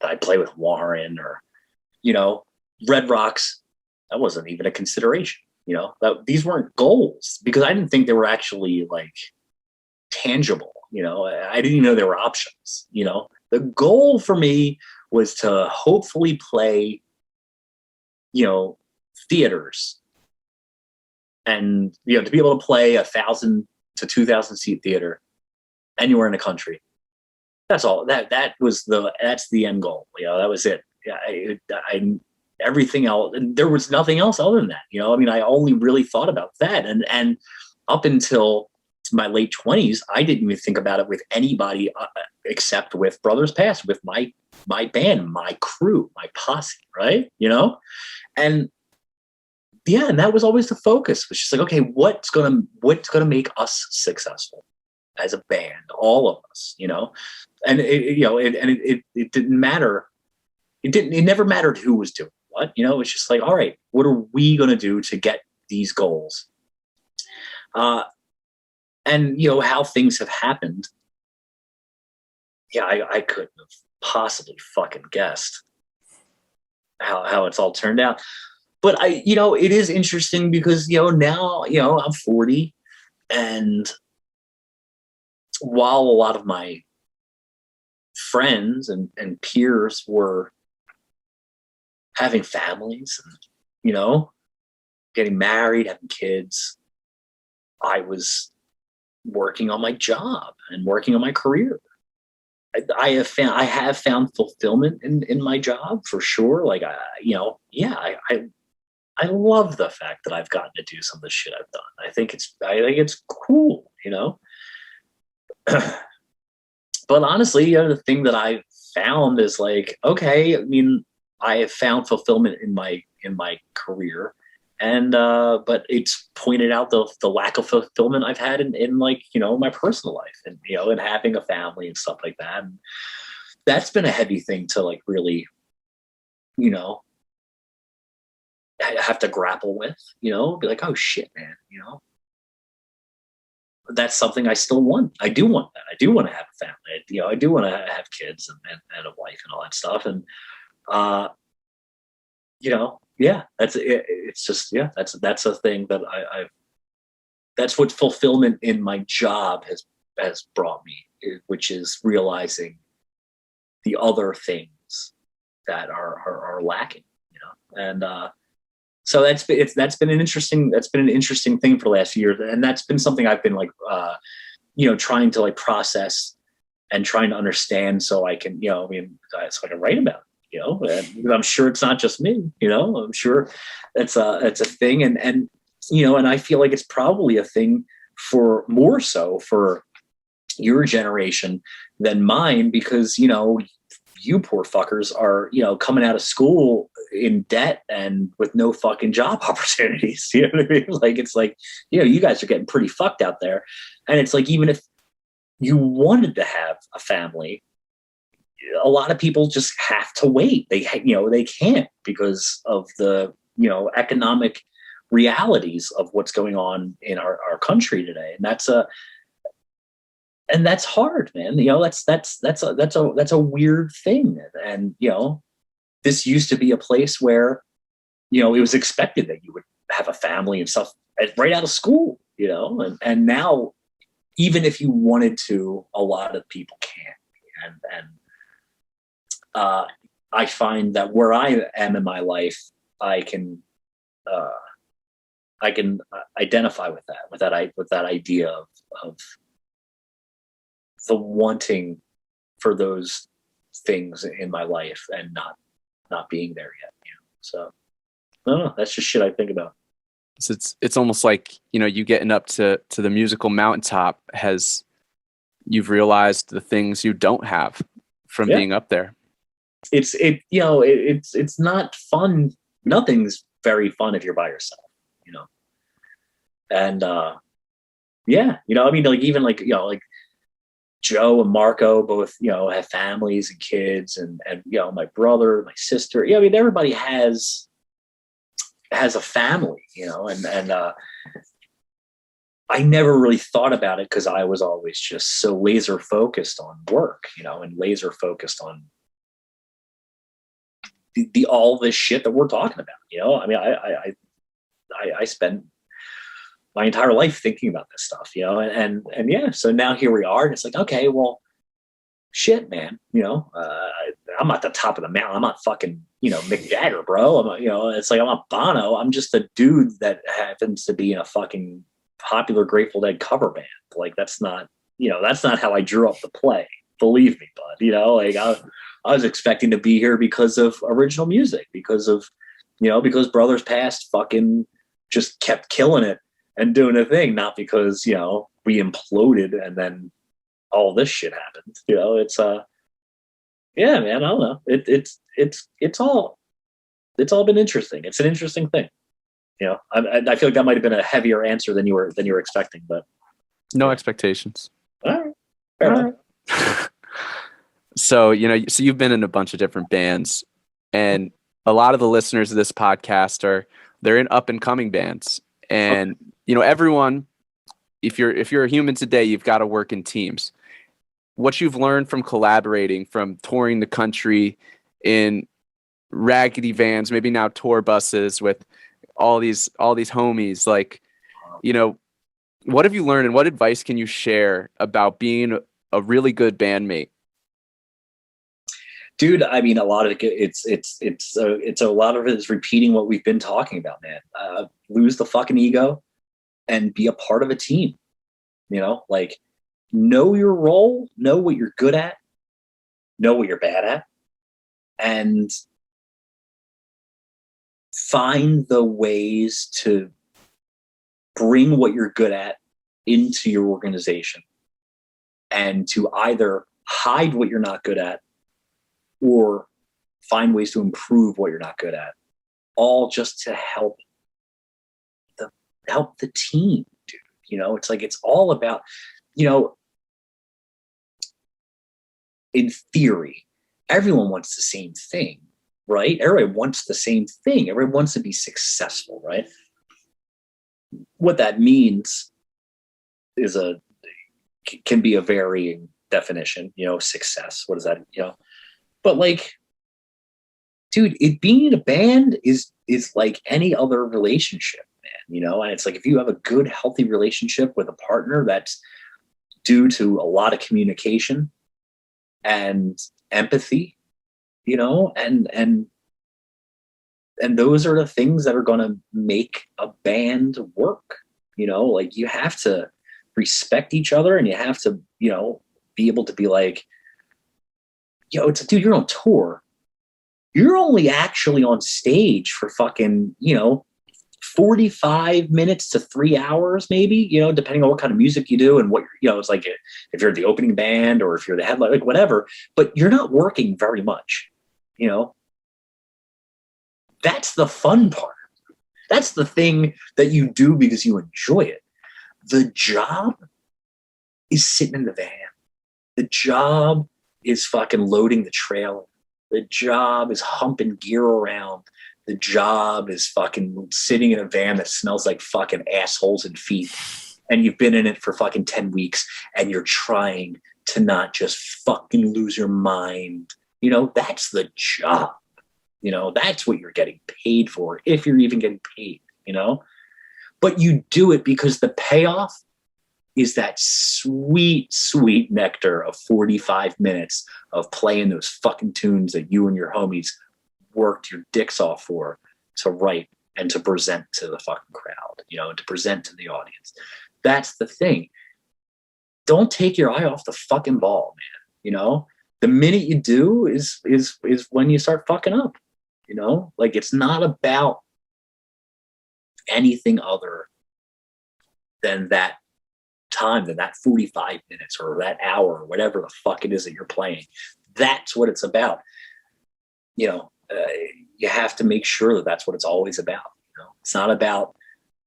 that I'd play with Warren, or, Red Rocks. That wasn't even a consideration. That these weren't goals because I didn't think they were actually like tangible. I didn't even know there were options. The goal for me was to hopefully play, theaters, and to be able to play 1,000 to 2,000 seat theater anywhere in the country. That's all. That's the end goal. That was it. I everything else, and there was nothing else other than that. I only really thought about that, and up until my late 20s, I didn't even think about it with anybody except with Brothers Past, with my band, my crew, my posse, right? And yeah, and that was always the focus. Was just like, okay, what's gonna make us successful as a band, all of us, and it didn't matter. It never mattered who was doing what, it's just like, all right, what are we going to do to get these goals? And how things have happened. Yeah, I couldn't have possibly fucking guessed how it's all turned out. But it is interesting because, now, I'm 40, and while a lot of my friends and peers were having families and, getting married, having kids, I was working on my job and working on my career. I have found fulfillment in my job for sure. Like, I love the fact that I've gotten to do some of the shit I've done. I think it's cool, but honestly, the thing that I found is like, okay, I mean, I have found fulfillment in my career, and but it's pointed out the lack of fulfillment I've had in like, my personal life, and and having a family and stuff like that. And that's been a heavy thing to like really, you know, have to grapple with, be like, oh shit, man, that's something I still want. I do want that. I do want to have a family. I do want to have kids and a wife and all that stuff. And, yeah, that's it. It's just, yeah, that's a thing that that's what fulfillment in my job has brought me, which is realizing the other things that are lacking, and, so that's been an interesting thing for the last few years, and that's been something I've been like, trying to like process and trying to understand, so I can, so I can write about it, and I'm sure it's not just me, I'm sure it's a thing, and and I feel like it's probably a thing for more so for your generation than mine, because you poor fuckers are, coming out of school in debt and with no fucking job opportunities. You know what I mean? Like, it's like, you guys are getting pretty fucked out there. And it's like, even if you wanted to have a family, a lot of people just have to wait. They can't, because of the, economic realities of what's going on in our country today. And that's hard, man. That's a weird thing. And, this used to be a place where, it was expected that you would have a family and stuff right out of school, and now, even if you wanted to, a lot of people can't. And I find that where I am in my life, I can identify with that idea of the wanting for those things in my life and not being there yet. So I don't know. That's just shit I think about. So it's almost like, you getting up to the musical mountaintop you've realized the things you don't have from being up there. It's not fun. Nothing's very fun if you're by yourself, and I mean, like, even like, like Joe and Marco both, have families and kids, and my brother, my sister. I mean, everybody has a family, and I never really thought about it, because I was always just so laser focused on work, and laser focused on the all this shit that we're talking about. I mean, I spent my entire life thinking about this stuff, and yeah, so now here we are, and it's like, okay, well, shit, man, I'm at the top of the mountain. I'm not fucking, Mick Jagger, bro. It's like, I'm not Bono. I'm just a dude that happens to be in a fucking popular Grateful Dead cover band. Like, that's not how I drew up the play. Believe me, bud. Like, I was expecting to be here because of original music, because of, because Brothers Past fucking just kept killing it and doing a thing, not because, we imploded and then all this shit happened. It's yeah, man, I don't know. It's all been interesting. It's an interesting thing. I feel like that might have been a heavier answer than you were expecting, but no expectations. All right. Fair enough. So, so you've been in a bunch of different bands, and a lot of the listeners of this podcast they're in up and coming bands. And, everyone, if you're a human today, you've got to work in teams. What you've learned from collaborating, from touring the country in raggedy vans, maybe now tour buses with all these homies, like, what have you learned, and what advice can you share about being a really good bandmate? Dude, I mean, a lot of it's a lot of it is repeating what we've been talking about, man. Lose the fucking ego and be a part of a team. Like, know your role, know what you're good at, know what you're bad at, and find the ways to bring what you're good at into your organization, and to either hide what you're not good at, or find ways to improve what you're not good at, all just to help the team, dude. It's like, it's all about, in theory, everyone wants the same thing, right? Everybody wants the same thing. Everyone wants to be successful, right? What that means is can be a varying definition, success. What is that? But like, dude, being in a band is like any other relationship, man, and it's like, if you have a good, healthy relationship with a partner, that's due to a lot of communication and empathy, and those are the things that are going to make a band work. Like, you have to respect each other, and you have to, be able to be like, it's like, dude, you're on tour. You're only actually on stage for fucking, 45 minutes to 3 hours, maybe, depending on what kind of music you do and what, it's like, if you're the opening band or if you're the headline, like whatever, but you're not working very much, That's the fun part. That's the thing that you do because you enjoy it. The job is sitting in the van. The job is fucking loading the trailer. The job is humping gear around. The job is fucking sitting in a van that smells like fucking assholes and feet. And you've been in it for fucking 10 weeks and you're trying to not just fucking lose your mind. That's the job. That's what you're getting paid for, if you're even getting paid, But you do it because the payoff is that sweet, sweet nectar of 45 minutes of playing those fucking tunes that you and your homies worked your dicks off for to write and to present to the fucking crowd, and to present to the audience. That's the thing. Don't take your eye off the fucking ball, man. The minute you do is when you start fucking up, like, it's not about anything other than that time, than that 45 minutes or that hour or whatever the fuck it is that you're playing. That's what it's about. You have to make sure that that's what it's always about. It's not about,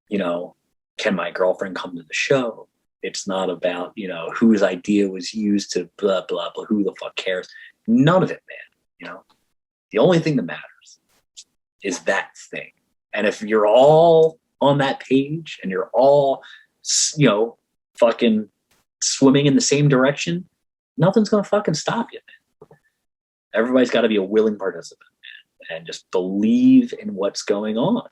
can my girlfriend come to the show? It's not about, whose idea was used to blah, blah, blah, who the fuck cares? None of it, man. The only thing that matters is that thing. And if you're all on that page and you're all, fucking swimming in the same direction, nothing's going to fucking stop you, man. Everybody's got to be a willing participant, man, and just believe in what's going on,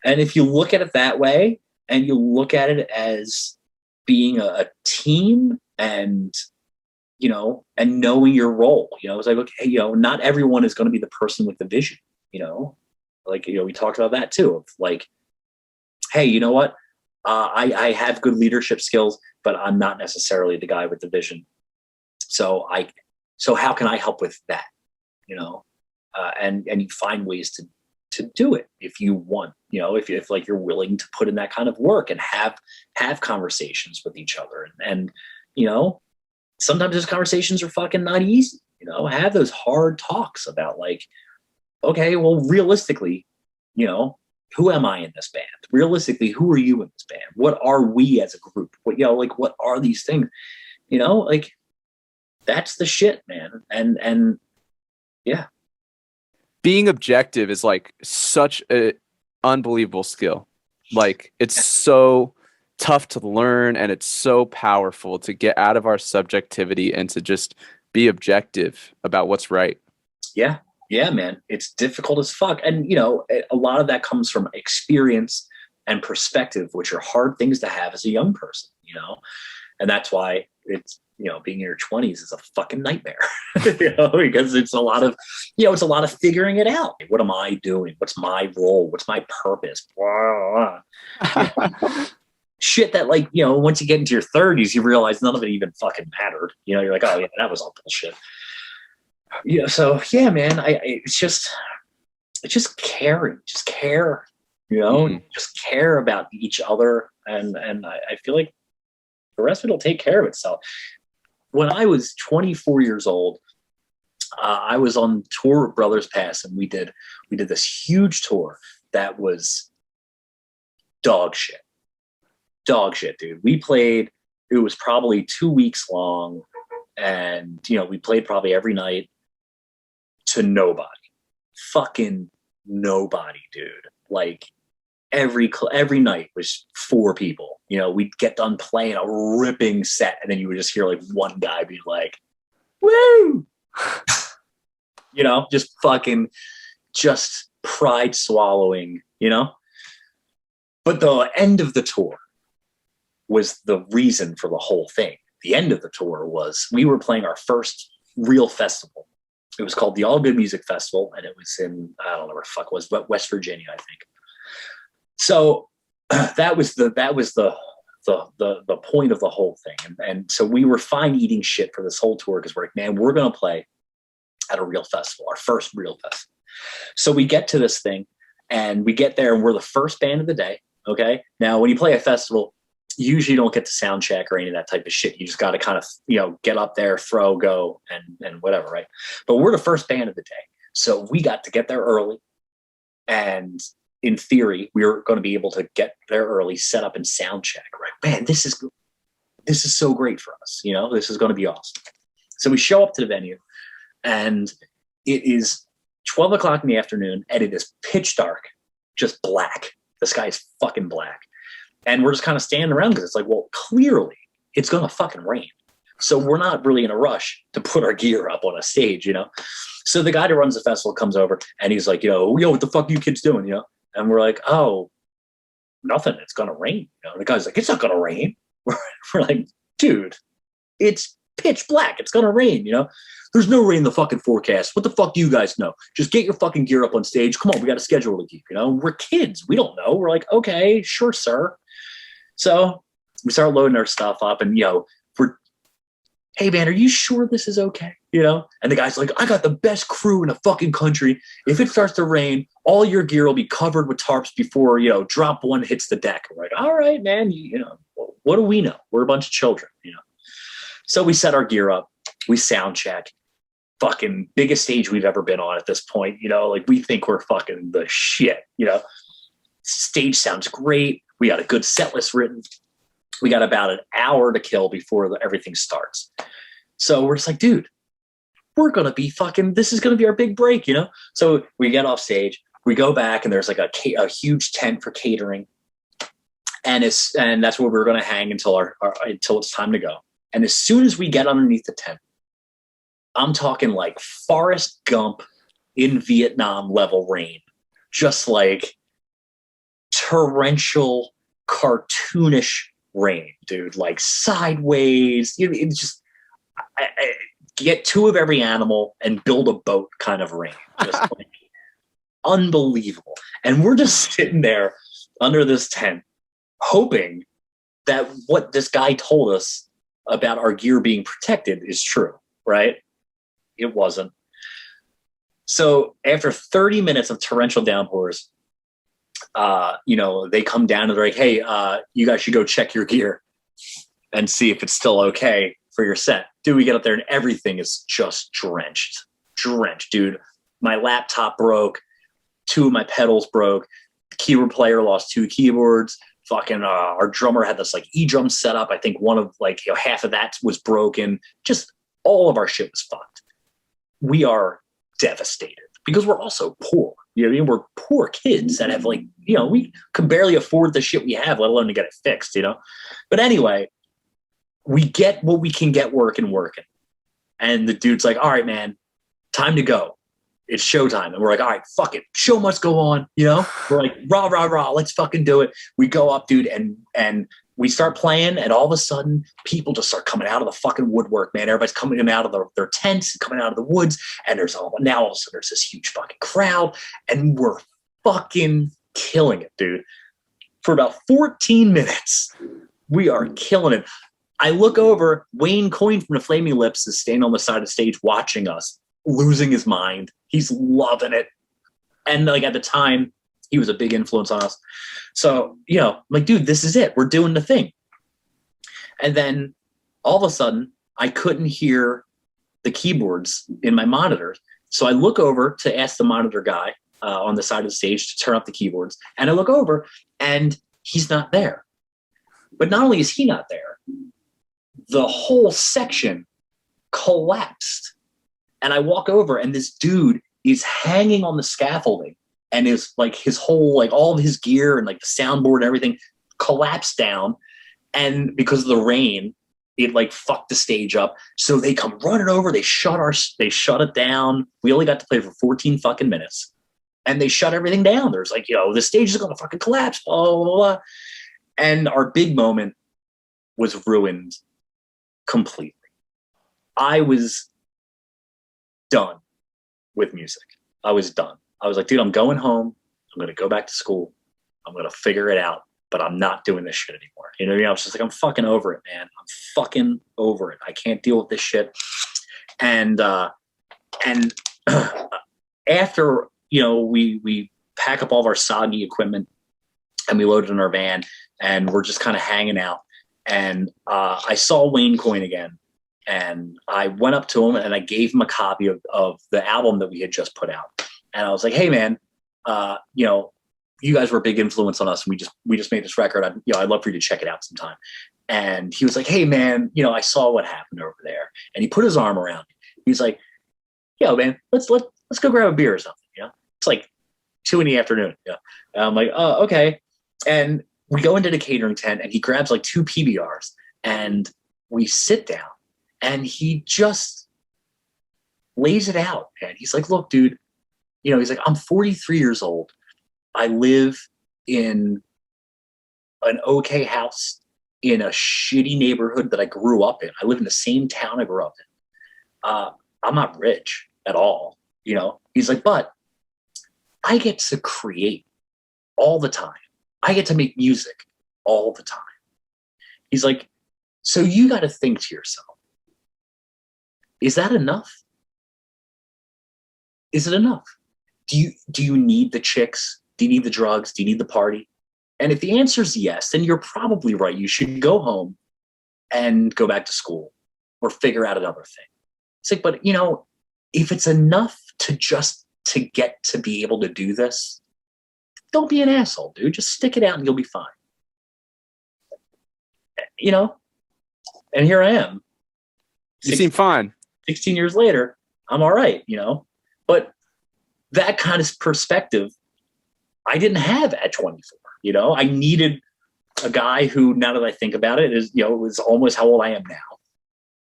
And if you look at it that way, and you look at it as being a team and, and knowing your role, it's like, okay, not everyone is going to be the person with the vision, like, we talked about that too, of like, hey, you know what? I have good leadership skills, but I'm not necessarily the guy with the vision. So how can I help with that? And you find ways to do it if you want, if like you're willing to put in that kind of work and have conversations with each other. And sometimes those conversations are fucking not easy, have those hard talks about like, okay, well, realistically, who am I in this band? Realistically, who are you in this band? What are we as a group? What are these things? Like, that's the shit, man. And yeah. Being objective is like such a unbelievable skill. Like, it's so tough to learn, and it's so powerful to get out of our subjectivity and to just be objective about what's right. Yeah. Yeah, man, it's difficult as fuck. And, a lot of that comes from experience and perspective, which are hard things to have as a young person, and that's why it's, being in your 20s is a fucking nightmare, because it's a lot of figuring it out. What am I doing? What's my role? What's my purpose? Shit that, like, once you get into your 30s, you realize none of it even fucking mattered. You're like, oh yeah, that was all bullshit. So yeah, man, it's just caring, just care, just care about each other. And I feel like the rest of it will take care of itself. when I was 24 years old, I was on tour with Brothers Pass, and we did this huge tour that was dog shit, dude. We played. It was probably 2 weeks long, and we played probably every night to nobody, fucking nobody, dude. Like every night was 4 people. We'd get done playing a ripping set, and then you would just hear like one guy be like, "Woo!" Just fucking, just pride swallowing. But the end of the tour was the reason for the whole thing. The end of the tour was we were playing our first real festival. It was called the All Good Music Festival, and it was in, I don't know where the fuck it was, but West Virginia, I think. So that was the point of the whole thing. And so we were fine eating shit for this whole tour because we're like, man, we're going to play at a real festival, our first real festival. So we get to this thing, and we get there, and we're the first band of the day. Okay. Now, when you play a festival, you usually don't get to sound check or any of that type of shit. You just got to kind of, get up there, throw, go, and whatever. Right. But we're the first band of the day. So we got to get there early. And in theory, we were going to be able to get there early, set up and sound check. Right. Man, this is so great for us. This is going to be awesome. So we show up to the venue, and it is 12 o'clock in the afternoon, and it is pitch dark, just black. The sky is fucking black. And we're just kind of standing around because it's like, well, clearly it's going to fucking rain. So we're not really in a rush to put our gear up on a stage, So the guy that runs the festival comes over, and he's like, what the fuck are you kids doing, And we're like, oh, nothing. It's going to rain. The guy's like, it's not going to rain. We're like, dude, it's pitch black. It's going to rain, There's no rain in the fucking forecast. What the fuck do you guys know? Just get your fucking gear up on stage. Come on, we got a schedule to keep, We're kids. We don't know. We're like, okay, sure, sir. So we start loading our stuff up, and, we're, hey, man, are you sure this is okay? And the guy's like, I got the best crew in the fucking country. If it starts to rain, all your gear will be covered with tarps before, drop one hits the deck. We're like, all right, man, what do we know? We're a bunch of children, So we set our gear up. We sound check. Fucking biggest stage we've ever been on at this point. Like we think we're fucking the shit, Stage sounds great. We got a good set list written. We got about an hour to kill before everything starts. So we're just like, dude, we're going to be fucking, this is going to be our big break, So we get off stage. We go back, and there's like a huge tent for catering. And that's where we're going to hang until until it's time to go. And as soon as we get underneath the tent, I'm talking like Forrest Gump in Vietnam level rain, just like torrential, cartoonish rain, dude, like sideways. It's just I get 2 of every animal and build a boat kind of rain, just like unbelievable. And we're just sitting there under this tent, hoping that what this guy told us about our gear being protected is true, right? It wasn't. So after 30 minutes of torrential downpours, they come down and they're like, hey, you guys should go check your gear and see if it's still okay for your set. Dude, we get up there, and everything is just drenched, dude. My laptop broke. 2 of my pedals broke. The keyboard player lost 2 keyboards. Fucking our drummer had this like E-drum set up. I think one of half of that was broken. Just all of our shit was fucked. We are devastated because we're also poor. We're poor kids that have we can barely afford the shit we have, let alone to get it fixed, But anyway, we get what we can get working. And the dude's like, all right, man, time to go. It's showtime. And we're like, all right, fuck it. Show must go on. We're like, rah, rah, rah. Let's fucking do it. We go up, dude. And we start playing. And all of a sudden, people just start coming out of the fucking woodwork, man. Everybody's coming out of their tents, coming out of the woods. And all of a sudden, there's this huge fucking crowd. And we're fucking killing it, dude. For about 14 minutes, we are killing it. I look over, Wayne Coyne from the Flaming Lips is standing on the side of the stage watching us, losing his mind. He's loving it. And at the time, he was a big influence on us. So, I'm like, dude, this is it. We're doing the thing. And then all of a sudden, I couldn't hear the keyboards in my monitor. So I look over to ask the monitor guy on the side of the stage to turn up the keyboards. And I look over and he's not there. But not only is he not there, the whole section collapsed. And I walk over and this dude is hanging on the scaffolding and is like his whole, like all of his gear and like the soundboard and everything collapsed down. And because of the rain, it like fucked the stage up. So they come running over. They shut it down. We only got to play for 14 fucking minutes and they shut everything down. There's like, the stage is going to fucking collapse. Blah, blah, blah. And our big moment was ruined completely. I was done with music. I was done. I was like, dude, I'm going home. I'm going to go back to school. I'm going to figure it out, but I'm not doing this shit anymore. You know what I mean? I was just like, I'm fucking over it, man. I'm fucking over it. I can't deal with this shit. And after, we pack up all of our soggy equipment and we load it in our van and we're just kind of hanging out. And I saw Wayne Coyne again. And I went up to him and I gave him a copy of the album that we had just put out. And I was like, hey, man, you guys were a big influence on us. And we just made this record. I'd love for you to check it out sometime. And he was like, hey, man, I saw what happened over there. And he put his arm around me. He's like, yo, man, let's go grab a beer or something. It's like 2 p.m. Yeah. And I'm like, oh, okay. And we go into the catering tent and he grabs like 2 PBRs and we sit down. And he just lays it out. And he's like, look, dude, he's like, I'm 43 years old. I live in an okay house in a shitty neighborhood that I grew up in. I live in the same town I grew up in. I'm not rich at all. He's like, but I get to create all the time. I get to make music all the time. He's like, so you got to think to yourself, is that enough? Is it enough? Do you need the chicks? Do you need the drugs? Do you need the party? And if the answer is yes, then you're probably right. You should go home and go back to school or figure out another thing. It's like, but if it's enough to get to be able to do this, don't be an asshole, dude. Just stick it out and you'll be fine. And here I am. You seem fine. 16 years later, I'm all right, but that kind of perspective I didn't have at 24. I needed a guy who, now that I think about it, is, was almost how old I am now,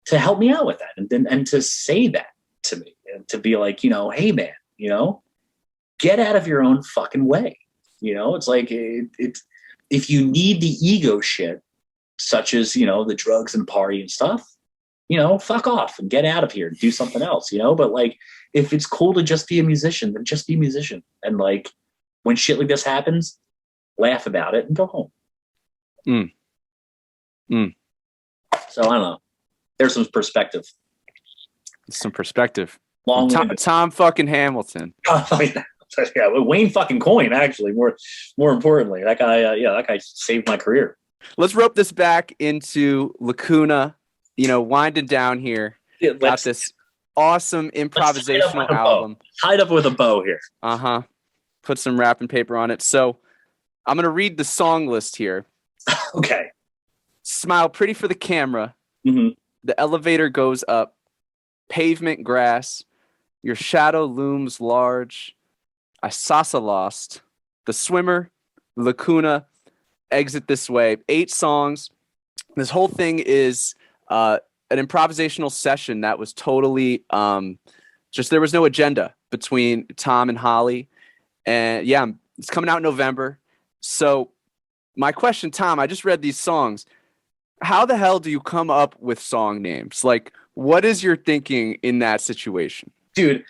to help me out with that. And to say that to me and to be like, hey man, get out of your own fucking way. It's like, if you need the ego shit, such as, the drugs and party and stuff, fuck off and get out of here and do something else, but like, if it's cool to just be a musician, then just be a musician. And like, when shit like this happens, laugh about it and go home. So I don't know. There's some perspective. Long Tom fucking Hamilton. Yeah, Wayne fucking Coyne, actually, more importantly. That guy saved my career. Let's rope this back into Lacuna, winding down here. Yeah, got this awesome improvisational album. Tied up with a bow here. Uh-huh. Put some wrapping paper on it. So I'm going to read the song list here. Okay. Smile pretty for the camera. Mm-hmm. The elevator goes up. Pavement grass. Your shadow looms large. I salsa lost. The swimmer. Lacuna. Exit this way. 8 songs. This whole thing is an improvisational session that was totally just, there was no agenda between Tom and Holly. And yeah, it's coming out in November. So my question, Tom, I just read these songs. How the hell do you come up with song names? Like, what is your thinking in that situation? Dude,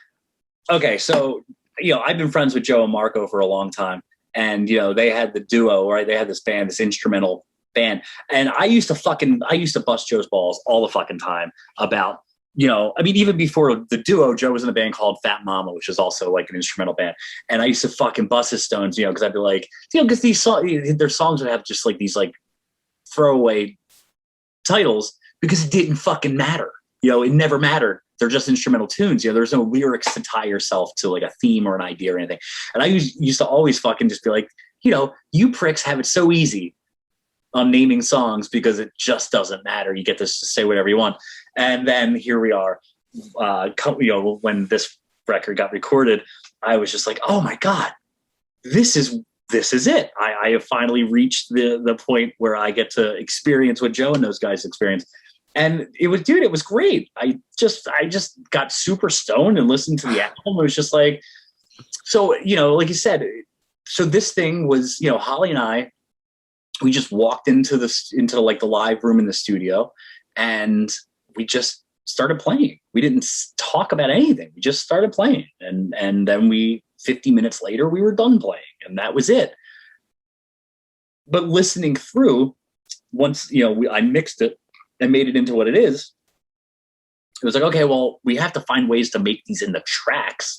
okay, so, I've been friends with Joe and Marco for a long time. And, they had the duo, right? They had this band, this instrumental band. And I used to bust Joe's balls all the fucking time about, even before the duo, Joe was in a band called Fat Mama, which is also like an instrumental band. And I used to fucking bust his stones, because I'd be like, because their songs would have just like these like throwaway titles because it didn't fucking matter. It never mattered. They're just instrumental tunes. There's no lyrics to tie yourself to like a theme or an idea or anything. And I used to always fucking just be like, you pricks have it so easy on naming songs because it just doesn't matter. You get to say whatever you want. And then here we are. When this record got recorded, I was just like, oh my God, this is it. I have finally reached the point where I get to experience what Joe and those guys experience. And it was great. I just got super stoned and listened to the album. It was just like, so, like you said, so this thing was, Holly and I, we just walked into like the live room in the studio, and we just started playing. We didn't talk about anything. We just started playing. And then 50 minutes later, we were done playing, and that was it. But listening through, once, I mixed it and made it into what it is, it was like, okay, well, we have to find ways to make these into tracks,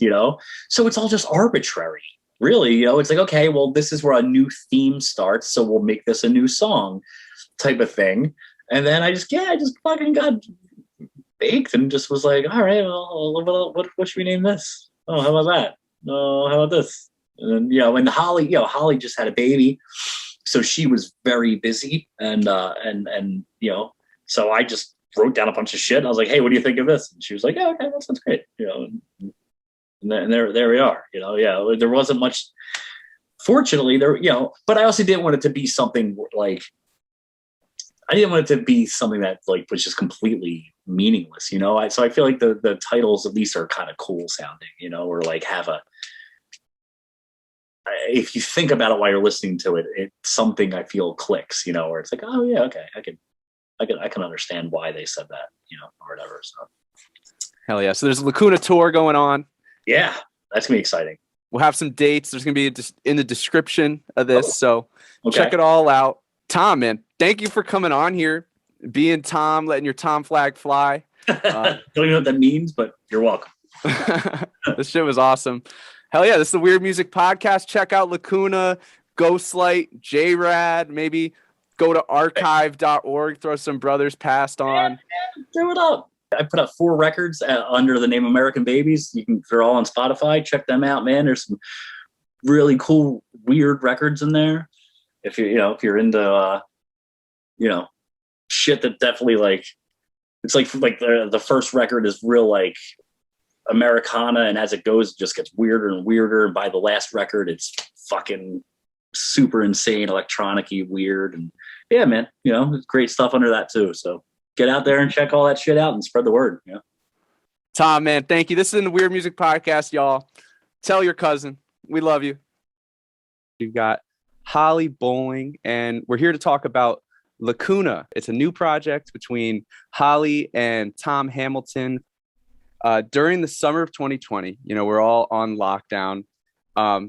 So it's all just arbitrary, really. It's like, okay, well, this is where a new theme starts, so we'll make this a new song type of thing. And then I just fucking got baked and just was like, all right, well, what should we name this? Oh, how about that? Oh, how about this? And then, and Holly just had a baby, so she was very busy, and so I just wrote down a bunch of shit. And I was like, hey, what do you think of this? And she was like, yeah, okay, that sounds great. And there we are. There wasn't much, fortunately, there, but I also didn't want it to be something like, I didn't want it to be something that like was just completely meaningless, so I feel like the titles at least are kind of cool sounding, or like have if you think about it while you're listening to it, it's something I feel clicks, where it's like, oh yeah, okay, I can understand why they said that, or whatever. So hell yeah. So there's a Lacuna tour going on. Yeah, that's gonna be exciting. We'll have some dates. There's gonna be in the description of this, so check it all out. Tom, man, thank you for coming on here, being Tom, letting your Tom flag fly. Don't even know what that means, but you're welcome. This shit was awesome. Hell yeah, this is the Weird Music Podcast. Check out Lacuna, Ghostlight, J-Rad, maybe go to archive.org, throw some Brothers Past on. Yeah, do it up. I put out 4 records under the name American Babies. They're all on Spotify. Check them out, man. There's some really cool, weird records in there. If you're into, shit that definitely like, it's like the first record is real like Americana, and as it goes, it just gets weirder and weirder. And by the last record, it's fucking super insane, electronic-y, weird. And yeah, man, great stuff under that too. So get out there and check all that shit out and spread the word. Tom, man, thank you. This is the Weird Music Podcast, y'all. Tell your cousin we love you. We've got Holly Bowling, and we're here to talk about Lacuna. It's a new project between Holly and Tom Hamilton. During the summer of 2020, we're all on lockdown.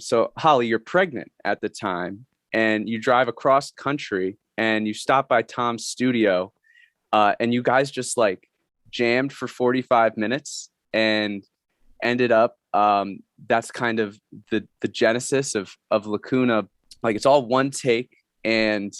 So Holly, you're pregnant at the time, and you drive across country and you stop by Tom's studio, and you guys just like jammed for 45 minutes and ended up, that's kind of the genesis of Lacuna. Like it's all one take. And,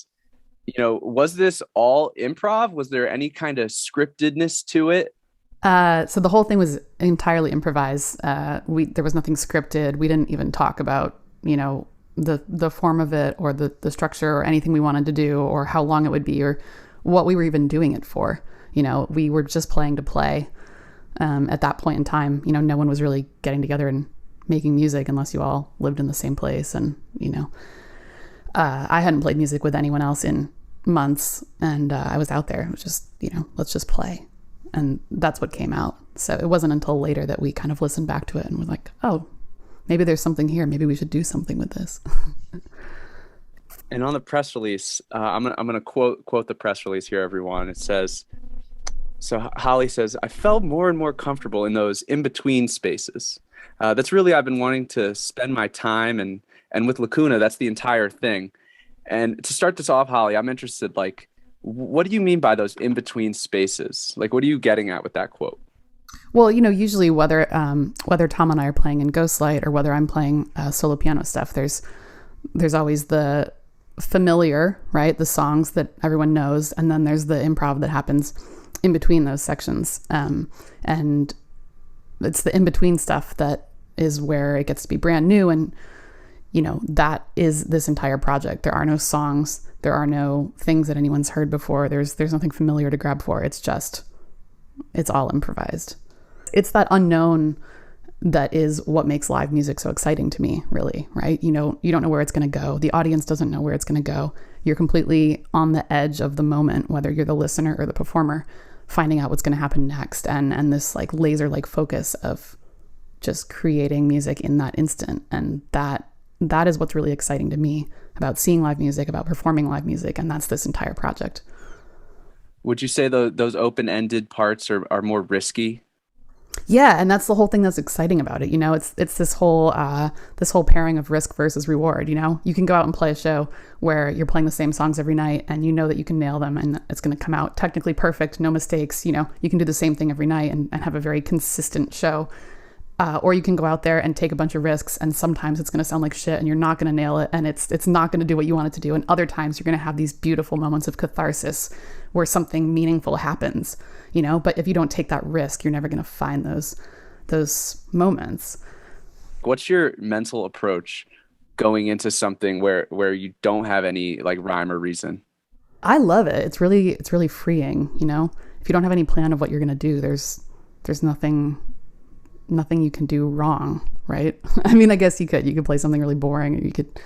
was this all improv? Was there any kind of scriptedness to it? So the whole thing was entirely improvised. There was nothing scripted. We didn't even talk about, the form of it or the structure or anything we wanted to do or how long it would be or what we were even doing it for. We were just playing to play. At that point in time, no one was really getting together and making music unless you all lived in the same place. And, I hadn't played music with anyone else in months, and I was out there. It was just, let's just play. And that's what came out. So it wasn't until later that we kind of listened back to it and were like, oh, maybe there's something here. Maybe we should do something with this. And on the press release, I'm gonna quote the press release here, everyone. It says, so Holly says, I felt more and more comfortable in those in-between spaces. That's really, I've been wanting to spend my time, and with Lacuna, that's the entire thing. And to start this off, Holly, I'm interested, like, what do you mean by those in-between spaces? Like, what are you getting at with that quote? Well, usually whether Tom and I are playing in Ghostlight or whether I'm playing solo piano stuff, there's always the familiar, right? The songs that everyone knows. And then there's the improv that happens in between those sections. And it's the in between stuff that is where it gets to be brand new. And, that is this entire project. There are no songs. There are no things that anyone's heard before. There's nothing familiar to grab for. It's all improvised. It's that unknown that is what makes live music so exciting to me, really, right? You don't know where it's going to go. The audience doesn't know where it's going to go. You're completely on the edge of the moment, whether you're the listener or the performer, finding out what's going to happen next. And this like laser-like focus of just creating music in that instant. And that is what's really exciting to me about seeing live music, about performing live music. And that's this entire project. Would you say those open-ended parts are more risky? Yeah, and that's the whole thing that's exciting about it. It's this whole pairing of risk versus reward. You can go out and play a show where you're playing the same songs every night, and you know that you can nail them, and it's going to come out technically perfect, no mistakes. You can do the same thing every night and have a very consistent show. Or you can go out there and take a bunch of risks, and sometimes it's going to sound like shit, and you're not going to nail it, and it's not going to do what you want it to do. And other times you're going to have these beautiful moments of catharsis where something meaningful happens. But if you don't take that risk, you're never going to find those moments. What's your mental approach going into something where you don't have any like rhyme or reason? I love it. It's really freeing. If you don't have any plan of what you're going to do, there's nothing you can do wrong, right? I mean, I guess you could play something really boring, or you could,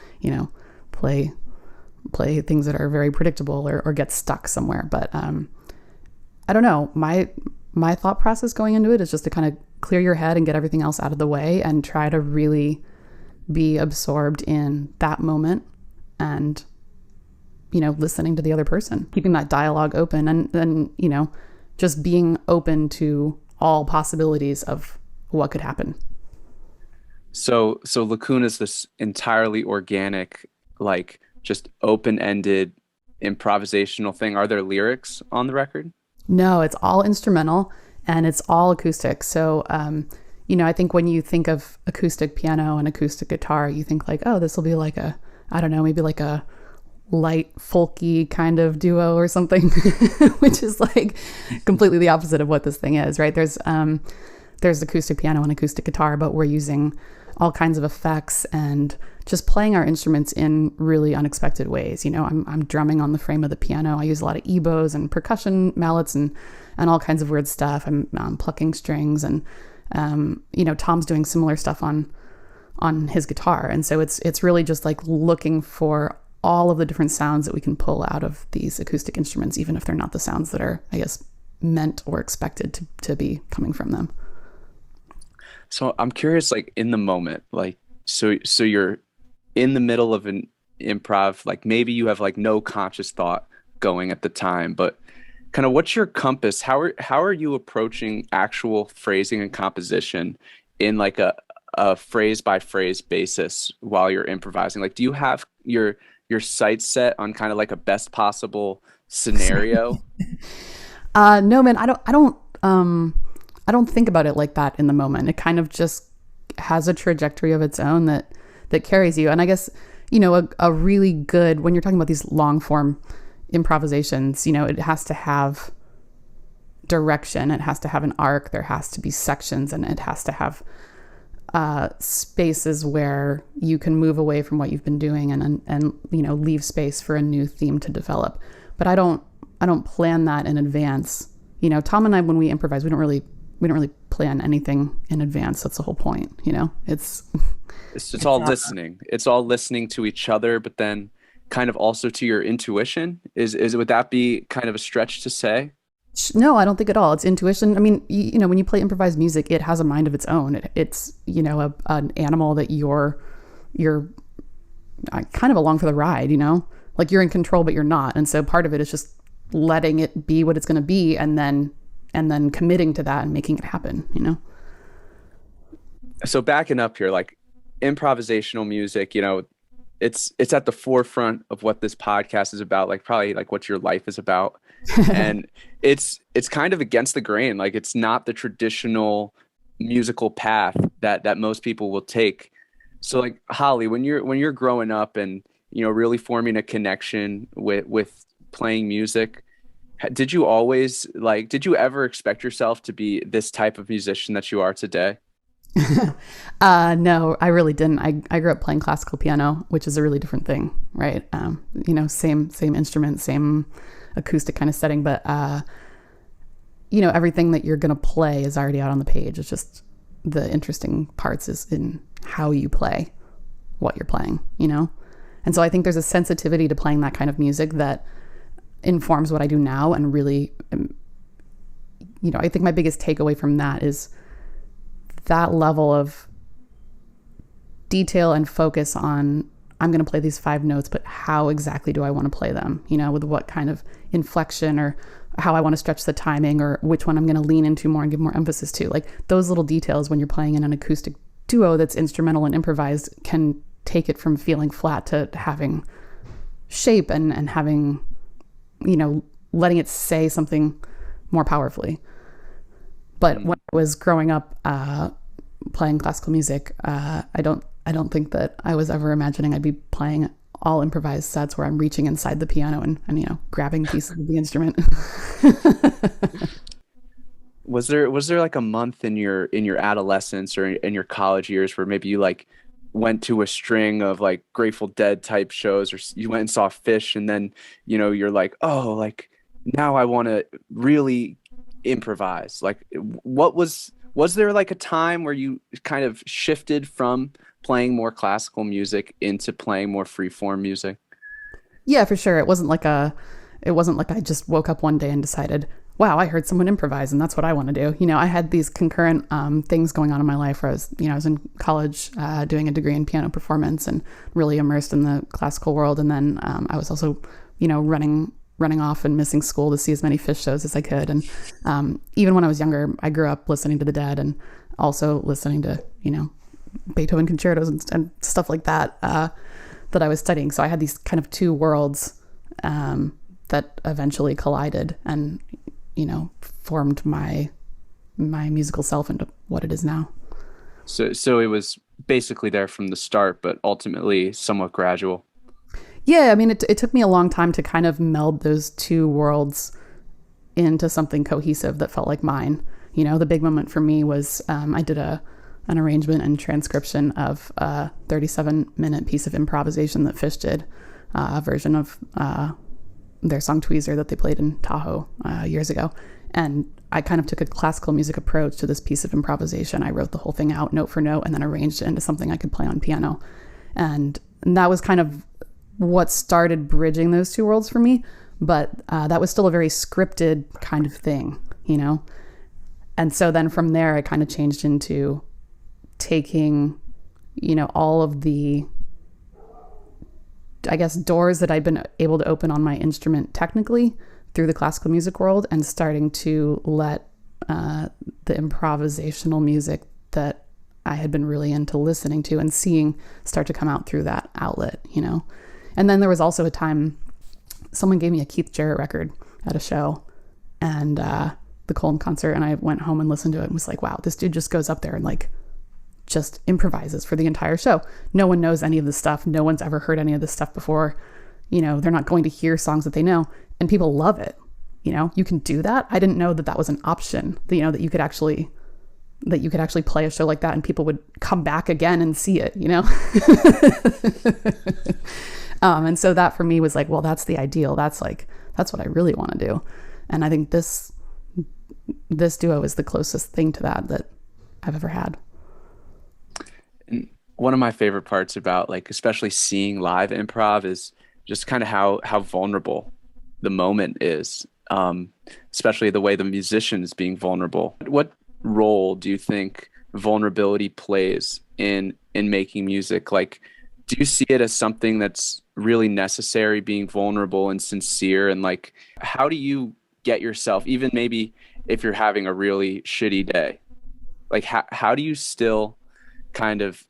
play things that are very predictable or get stuck somewhere. But I don't know. My thought process going into it is just to kind of clear your head and get everything else out of the way and try to really be absorbed in that moment and, listening to the other person, keeping that dialogue open, and then, just being open to all possibilities of what could happen. So Lacuna is this entirely organic, like just open-ended improvisational thing. Are there lyrics on the record? No, it's all instrumental and it's all acoustic. So, I think when you think of acoustic piano and acoustic guitar, you think like, oh, this will be like maybe like a light folky kind of duo or something, which is like completely the opposite of what this thing is, right? There's acoustic piano and acoustic guitar, but we're using all kinds of effects and just playing our instruments in really unexpected ways. I'm drumming on the frame of the piano. I use a lot of ebows and percussion mallets and all kinds of weird stuff. I'm plucking strings, and Tom's doing similar stuff on his guitar. And so it's really just like looking for all of the different sounds that we can pull out of these acoustic instruments, even if they're not the sounds that are, I guess, meant or expected to be coming from them. So I'm curious, like in the moment, like, so you're in the middle of an improv, like maybe you have like no conscious thought going at the time, but kind of what's your compass? How are you approaching actual phrasing and composition in like a phrase by phrase basis while you're improvising? Like, do you have your sights set on kind of like a best possible scenario? No, man, I don't think about it like that in the moment. It kind of just has a trajectory of its own that carries you. And I guess, a really good, when you're talking about these long form improvisations, it has to have direction. It has to have an arc. There has to be sections, and it has to have spaces where you can move away from what you've been doing and leave space for a new theme to develop. But I don't plan that in advance. Tom and I, when we improvise, we don't really plan anything in advance. That's the whole point. It's all listening. It's all listening to each other, but then kind of also to your intuition. Would that be kind of a stretch to say? No, I don't think at all. It's intuition. I mean, when you play improvised music, it has a mind of its own. It's an animal that you're kind of along for the ride. Like you're in control, but you're not. And so part of it is just letting it be what it's going to be, and then committing to that and making it happen. So backing up here, like improvisational music, it's at the forefront of what this podcast is about, like probably like what your life is about. And it's kind of against the grain. Like it's not the traditional musical path that most people will take. So like Holly, when you're growing up and, really forming a connection with playing music, Did you always did you ever expect yourself to be this type of musician that you are today? No, I really didn't. I grew up playing classical piano, which is a really different thing, right? Same instrument, same acoustic kind of setting, but everything that you're gonna play is already out on the page. It's just the interesting parts is in how you play what you're playing, And so I think there's a sensitivity to playing that kind of music that informs what I do now, and really, I think my biggest takeaway from that is that level of detail and focus on, I'm going to play these 5 notes, but how exactly do I want to play them? With what kind of inflection, or how I want to stretch the timing, or which one I'm going to lean into more and give more emphasis to. Like those little details when you're playing in an acoustic duo that's instrumental and improvised can take it from feeling flat to having shape and having, letting it say something more powerfully. But when I was growing up playing classical music, I don't think that I was ever imagining I'd be playing all improvised sets where I'm reaching inside the piano and grabbing pieces of the instrument. Was there like a month in your adolescence or in your college years where maybe you went to a string of Grateful Dead type shows, or you went and saw Phish, and then you're like, oh, now I want to really improvise? Was there a time where you kind of shifted from playing more classical music into playing more freeform music? Yeah, for sure. It wasn't like I just woke up one day and decided, wow, I heard someone improvise and that's what I want to do. I had these concurrent things going on in my life where I was in college doing a degree in piano performance and really immersed in the classical world. And then I was also, running off and missing school to see as many Phish shows as I could. And even when I was younger, I grew up listening to the Dead and also listening to, Beethoven concertos and stuff like that, that I was studying. So I had these kind of 2 worlds that eventually collided and, formed my musical self into what it is now. So it was basically there from the start, but ultimately somewhat gradual. Yeah, I mean, it took me a long time to kind of meld those 2 worlds into something cohesive that felt like mine. The big moment for me was I did an arrangement and transcription of a 37-minute piece of improvisation that Phish did, a version of their song Tweezer that they played in Tahoe years ago. And I kind of took a classical music approach to this piece of improvisation. I wrote the whole thing out note for note and then arranged it into something I could play on piano. And that was kind of what started bridging those 2 worlds for me. But that was still a very scripted kind of thing, And so then from there, I kind of changed into taking, all of the, I guess, doors that I'd been able to open on my instrument technically through the classical music world and starting to let the improvisational music that I had been really into listening to and seeing start to come out through that outlet, And then there was also a time someone gave me a Keith Jarrett record at a show and the Colton concert, and I went home and listened to it and was like, wow, this dude just goes up there and just improvises for the entire show. No one knows any of this stuff. No one's ever heard any of this stuff before. They're not going to hear songs that they know, and people love it. You can do that. I didn't know that was an option, that you could actually play a show like that and people would come back again and see it, And so that for me was like, well, that's the ideal. That's what I really want to do. And I think this duo is the closest thing to that I've ever had. And one of my favorite parts about especially seeing live improv is just kind of how vulnerable the moment is, especially the way the musician is being vulnerable. What role do you think vulnerability plays in making music? Do you see it as something that's really necessary, being vulnerable and sincere? And how do you get yourself, even maybe if you're having a really shitty day, how do you still kind of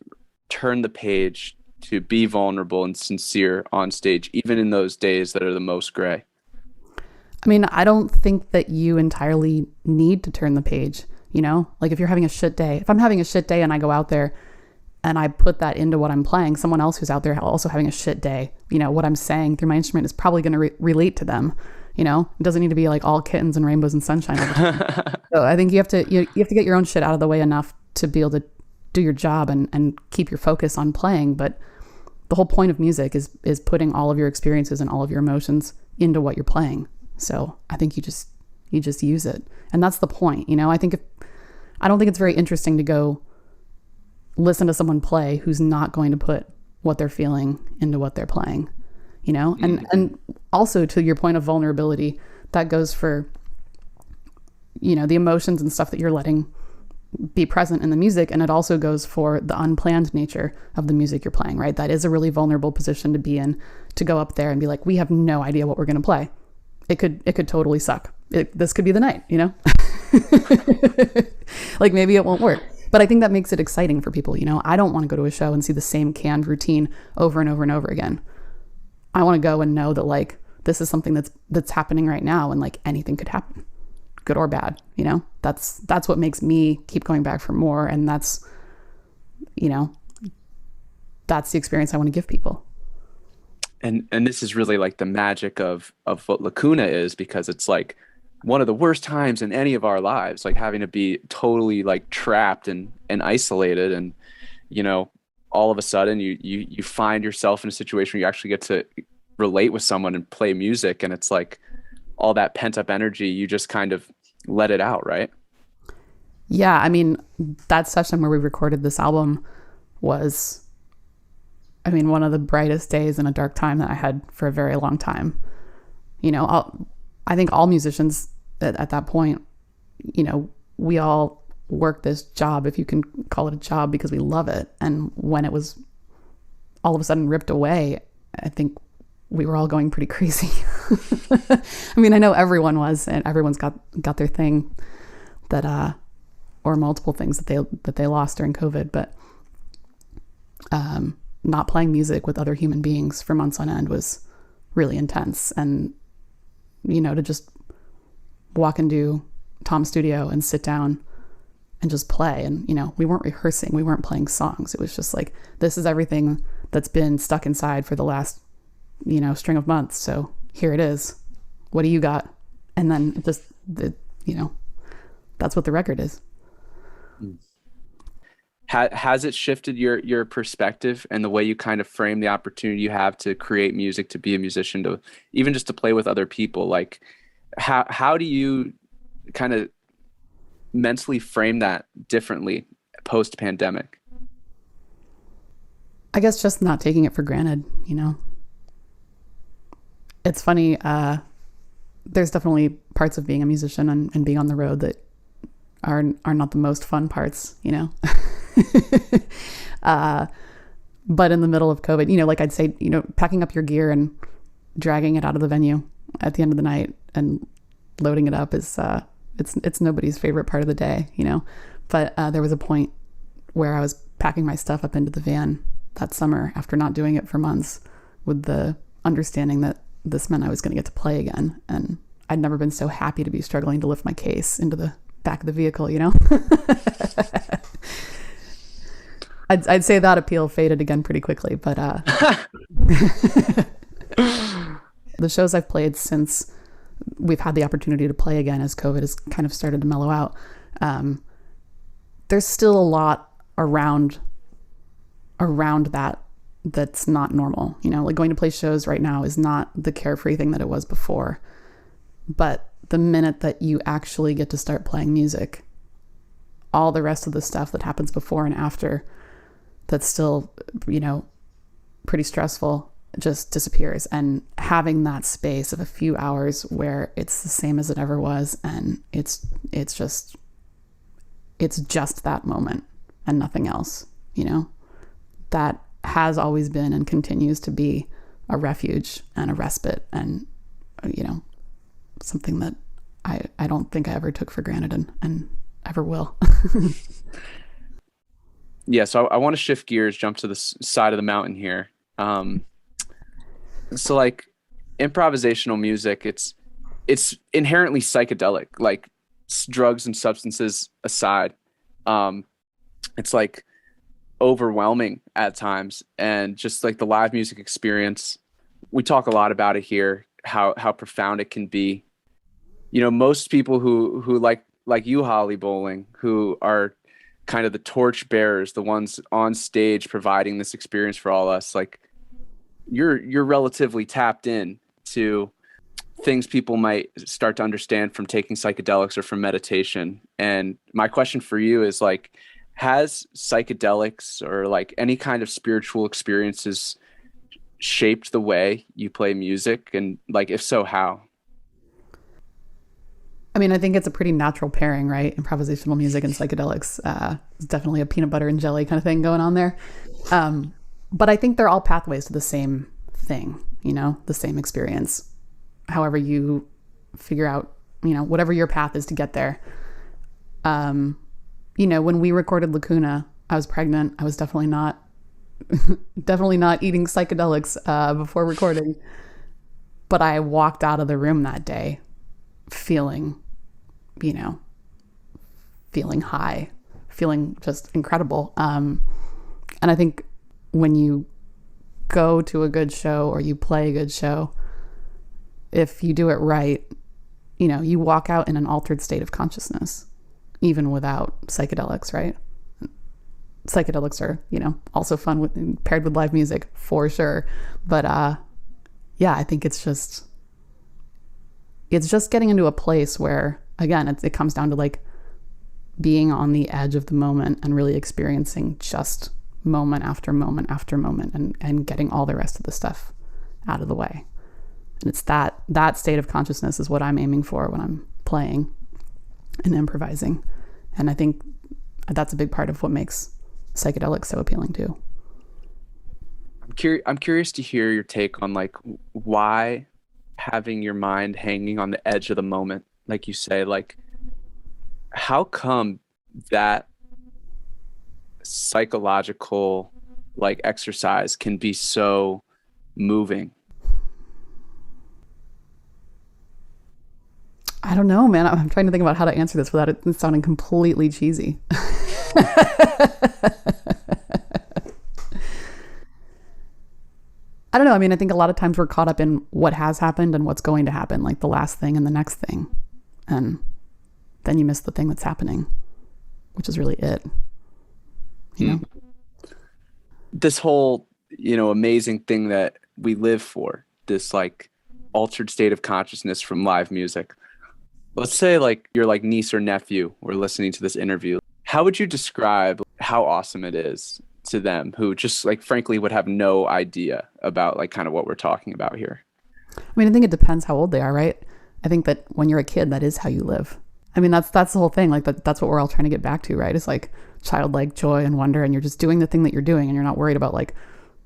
turn the page to be vulnerable and sincere on stage, even in those days that are the most gray? I mean, I don't think that you entirely need to turn the page, if you're having a shit day. If I'm having a shit day and I go out there and I put that into what I'm playing, someone else who's out there also having a shit day, what I'm saying through my instrument is probably going to relate to them, You know, it doesn't need to be like all kittens and rainbows and sunshine all the time. So I think you have to get your own shit out of the way enough to be able to do your job and keep your focus on playing. But the whole point of music is putting all of your experiences and all of your emotions into what you're playing. So I think you just use it. And that's the point. You know, I don't think it's very interesting to go listen to someone play who's not going to put what they're feeling into what they're playing, you know? And also to your point of vulnerability, that goes for, you know, the emotions and stuff that you're letting be present in the music. And it also goes for the unplanned nature of the music you're playing, right? That is a really vulnerable position to be in, to go up there and be like, we have no idea what we're going to play. It could totally suck. This could be the night, you know? Like maybe it won't work. But I think that makes it exciting for people, you know? I don't want to go to a show and see the same canned routine over and over and over again. I want to go and know that like this is something that's happening right now, and like anything could happen, good or bad, you know? That's what makes me keep going back for more, and that's, you know, that's the experience I want to give people. And this is really like the magic of what Lacuna is, because it's like one of the worst times in any of our lives, like having to be totally like trapped and isolated, and you know, all of a sudden you find yourself in a situation where you actually get to relate with someone and play music, and it's like all that pent up energy, you just kind of let it out, right? Yeah, I mean, that session where we recorded this album was, I mean, one of the brightest days in a dark time that I had for a very long time. You know, I think all musicians at that point, you know, we all work this job, if you can call it a job, because we love it. And when it was all of a sudden ripped away, I think we were all going pretty crazy. I mean, I know everyone was, and everyone's got their thing that, or multiple things that they lost during COVID, but not playing music with other human beings for months on end was really intense. And, you know, to just walk into Tom's studio and sit down and just play. And, you know, we weren't rehearsing, we weren't playing songs. It was just like, this is everything that's been stuck inside for the last, you know, string of months. So here it is. What do you got? And then just you know, that's what the record is. Has it shifted your perspective and the way you kind of frame the opportunity you have to create music, to be a musician, to even just to play with other people? Like how do you kind of mentally frame that differently post pandemic? I guess just not taking it for granted, you know. It's funny, there's definitely parts of being a musician and being on the road that are not the most fun parts, you know. But in the middle of COVID, you know, like I'd say, you know, packing up your gear and dragging it out of the venue at the end of the night and loading it up is it's nobody's favorite part of the day, you know. But there was a point where I was packing my stuff up into the van that summer after not doing it for months, with the understanding that this meant I was going to get to play again. And I'd never been so happy to be struggling to lift my case into the back of the vehicle, you know. I'd say that appeal faded again pretty quickly, but the shows I've played since we've had the opportunity to play again, as COVID has kind of started to mellow out, there's still a lot around that's not normal. You know, like going to play shows right now is not the carefree thing that it was before. But the minute that you actually get to start playing music, all the rest of the stuff that happens before and after that's still, you know, pretty stressful just disappears. And having that space of a few hours where it's the same as it ever was, and it's just that moment and nothing else, you know, that has always been and continues to be a refuge and a respite, and, you know, something that I don't think I ever took for granted and ever will. Yeah, so I want to shift gears, jump to the side of the mountain here. So like improvisational music, it's inherently psychedelic, like drugs and substances aside. It's like overwhelming at times, and just like the live music experience, we talk a lot about it here. how profound it can be. You know, most people who like you, Holly Bowling, who are kind of the torch bearers, the ones on stage providing this experience for all us, like you're relatively tapped in to things people might start to understand from taking psychedelics or from meditation. And my question for you is, like, has psychedelics or like any kind of spiritual experiences shaped the way you play music? And like, if so, how? I mean, I think it's a pretty natural pairing, right? Improvisational music and psychedelics. It's definitely a peanut butter and jelly kind of thing going on there. But I think they're all pathways to the same thing, you know, the same experience. However you figure out, you know, whatever your path is to get there. You know, when we recorded Lacuna, I was pregnant. I was definitely not eating psychedelics before recording. But I walked out of the room that day feeling, you know, feeling high, feeling just incredible. And I think when you go to a good show or you play a good show, if you do it right, you know, you walk out in an altered state of consciousness, even without psychedelics, right? Psychedelics are, you know, also fun paired with live music for sure. But yeah, I think it's just getting into a place where, again, it comes down to like being on the edge of the moment and really experiencing just moment after moment after moment, and getting all the rest of the stuff out of the way. And it's that state of consciousness is what I'm aiming for when I'm playing and improvising. And I think that's a big part of what makes psychedelics so appealing too. I'm curious to hear your take on like why having your mind hanging on the edge of the moment, like you say, like how come that psychological like exercise can be so moving? I don't know, man. I'm trying to think about how to answer this without it sounding completely cheesy. I don't know. I mean, I think a lot of times we're caught up in what has happened and what's going to happen, like the last thing and the next thing. And then you miss the thing that's happening, which is really it. You know? This whole, you know, amazing thing that we live for, this like altered state of consciousness from live music. Let's say like your like niece or nephew were listening to this interview. How would you describe how awesome it is to them who just like frankly would have no idea about like kind of what we're talking about here? I mean, I think it depends how old they are, right? I think that when you're a kid, that is how you live. I mean, that's the whole thing. Like that's what we're all trying to get back to, right? It's like childlike joy and wonder, and you're just doing the thing that you're doing, and you're not worried about like,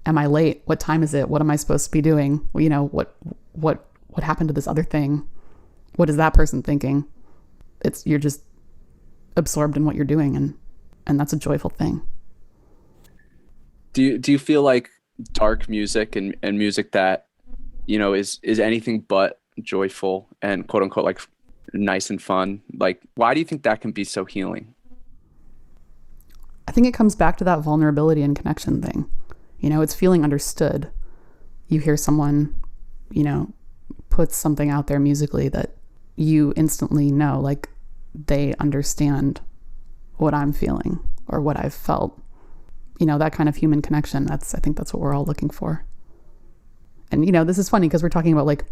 am I late? What time is it? What am I supposed to be doing? Well, you know, what happened to this other thing? What is that person thinking? You're just absorbed in what you're doing, and that's a joyful thing. Do you feel like dark music and music that, you know, is anything but joyful and quote unquote like nice and fun, like why do you think that can be so healing? I think it comes back to that vulnerability and connection thing. You know, it's feeling understood. You hear someone, you know, put something out there musically that you instantly know, like they understand what I'm feeling or what I've felt. You know, that kind of human connection, I think that's what we're all looking for. And, you know, this is funny because we're talking about like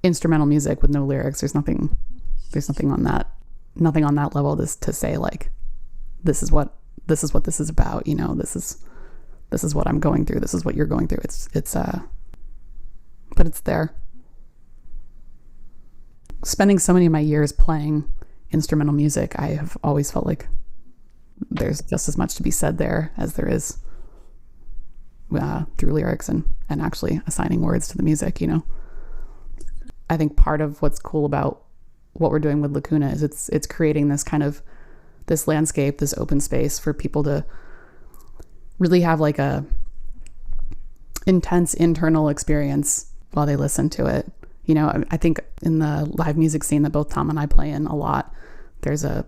instrumental music with no lyrics. There's nothing on that level to say like, this is what this is about. You know, this is what I'm going through. This is what you're going through. But it's there. Spending so many of my years playing instrumental music, I have always felt like there's just as much to be said there as there is through lyrics and actually assigning words to the music, you know. I think part of what's cool about what we're doing with Lacuna is it's creating this kind of this landscape, this open space for people to really have like a intense internal experience while they listen to it. You know, I think in the live music scene that both Tom and I play in a lot, there's a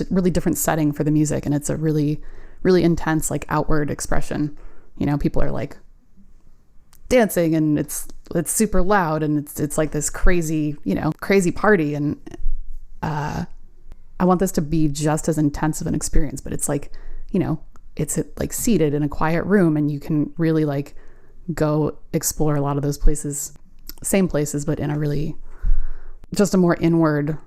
really different setting for the music, and it's a really, really intense like outward expression. You know, people are like dancing and it's super loud and it's like this crazy, crazy party. And I want this to be just as intense of an experience, but it's like, it's like seated in a quiet room and you can really like go explore a lot of those places, same places, but in a really just a more inward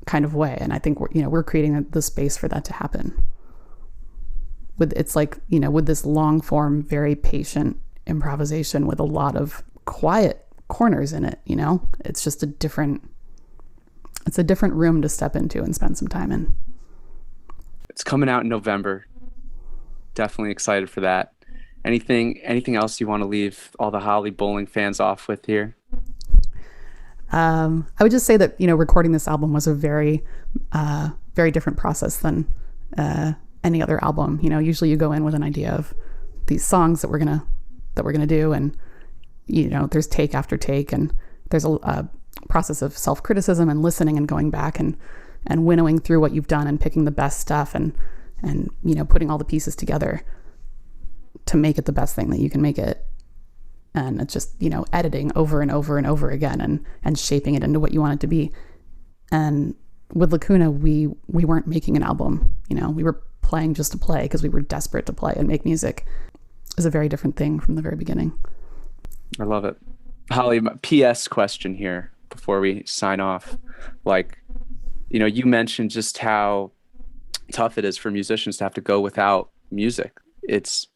kind of way. And I think we're creating the space for that to happen. With this long form, very patient improvisation with a lot of quiet corners in it. It's just a different room to step into and spend some time in. It's coming out in November. Definitely excited for that. Anything else you want to leave all the Holly Bowling fans off with here? I would just say that, recording this album was a very, very different process than any other album. Usually you go in with an idea of these songs that we're gonna do, and there's take after take, and there's a process of self-criticism and listening and going back and winnowing through what you've done and picking the best stuff and putting all the pieces together to make it the best thing that you can make it. And it's just, editing over and over and over again and shaping it into what you want it to be. And with Lacuna, we weren't making an album, we were playing just to play because we were desperate to play and make music. It was a very different thing from the very beginning. I love it. Holly, PS question here before we sign off. Like, you mentioned just how tough it is for musicians to have to go without music. It's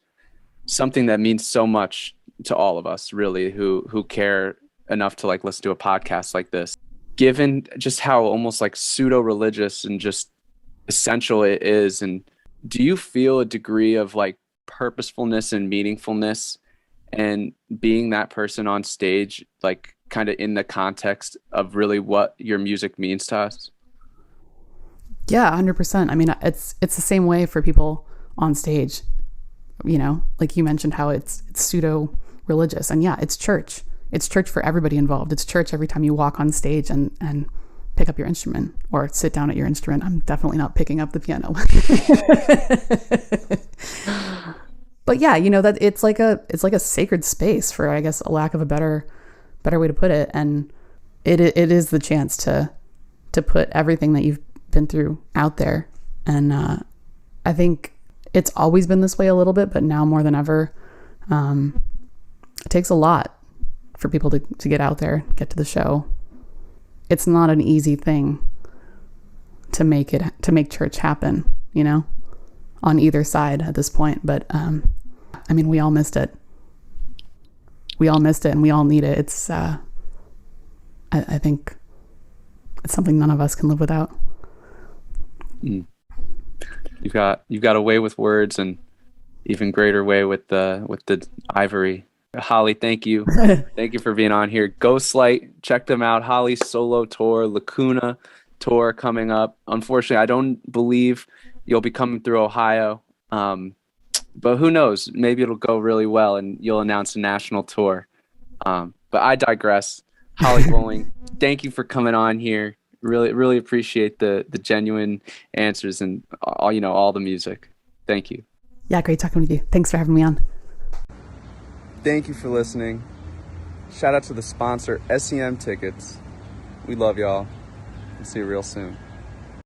something that means so much to all of us, really, who care enough to like listen to a podcast like this. Given just how almost like pseudo-religious and just essential it is, and do you feel a degree of like purposefulness and meaningfulness and being that person on stage, like kind of in the context of really what your music means to us? Yeah, 100%. I mean, it's the same way for people on stage, like you mentioned how it's pseudo religious, and yeah, it's church for everybody involved. It's church every time you walk on stage and pick up your instrument or sit down at your instrument. I'm definitely not picking up the piano. But yeah, that it's like a sacred space, for I guess a lack of a better way to put it. And it is the chance to put everything that you've been through out there. And I think it's always been this way a little bit, but now more than ever, it takes a lot for people to get out there, get to the show. It's not an easy thing to make church happen, on either side at this point. But I mean, we all missed it. And we all need it. It's I think it's something none of us can live without. You've got a way with words, and even greater way with the ivory. Holly, thank you. Thank you for being on here. Ghostlight, check them out. Holly's solo tour, Lacuna tour coming up. Unfortunately, I don't believe you'll be coming through Ohio. But who knows? Maybe it'll go really well and you'll announce a national tour. But I digress. Holly Bowling, thank you for coming on here. Really, really appreciate the genuine answers and all the music. Thank you. Yeah, great talking with you. Thanks for having me on. Thank you for listening. Shout out to the sponsor, SEM Tickets. We love y'all. We'll see you real soon.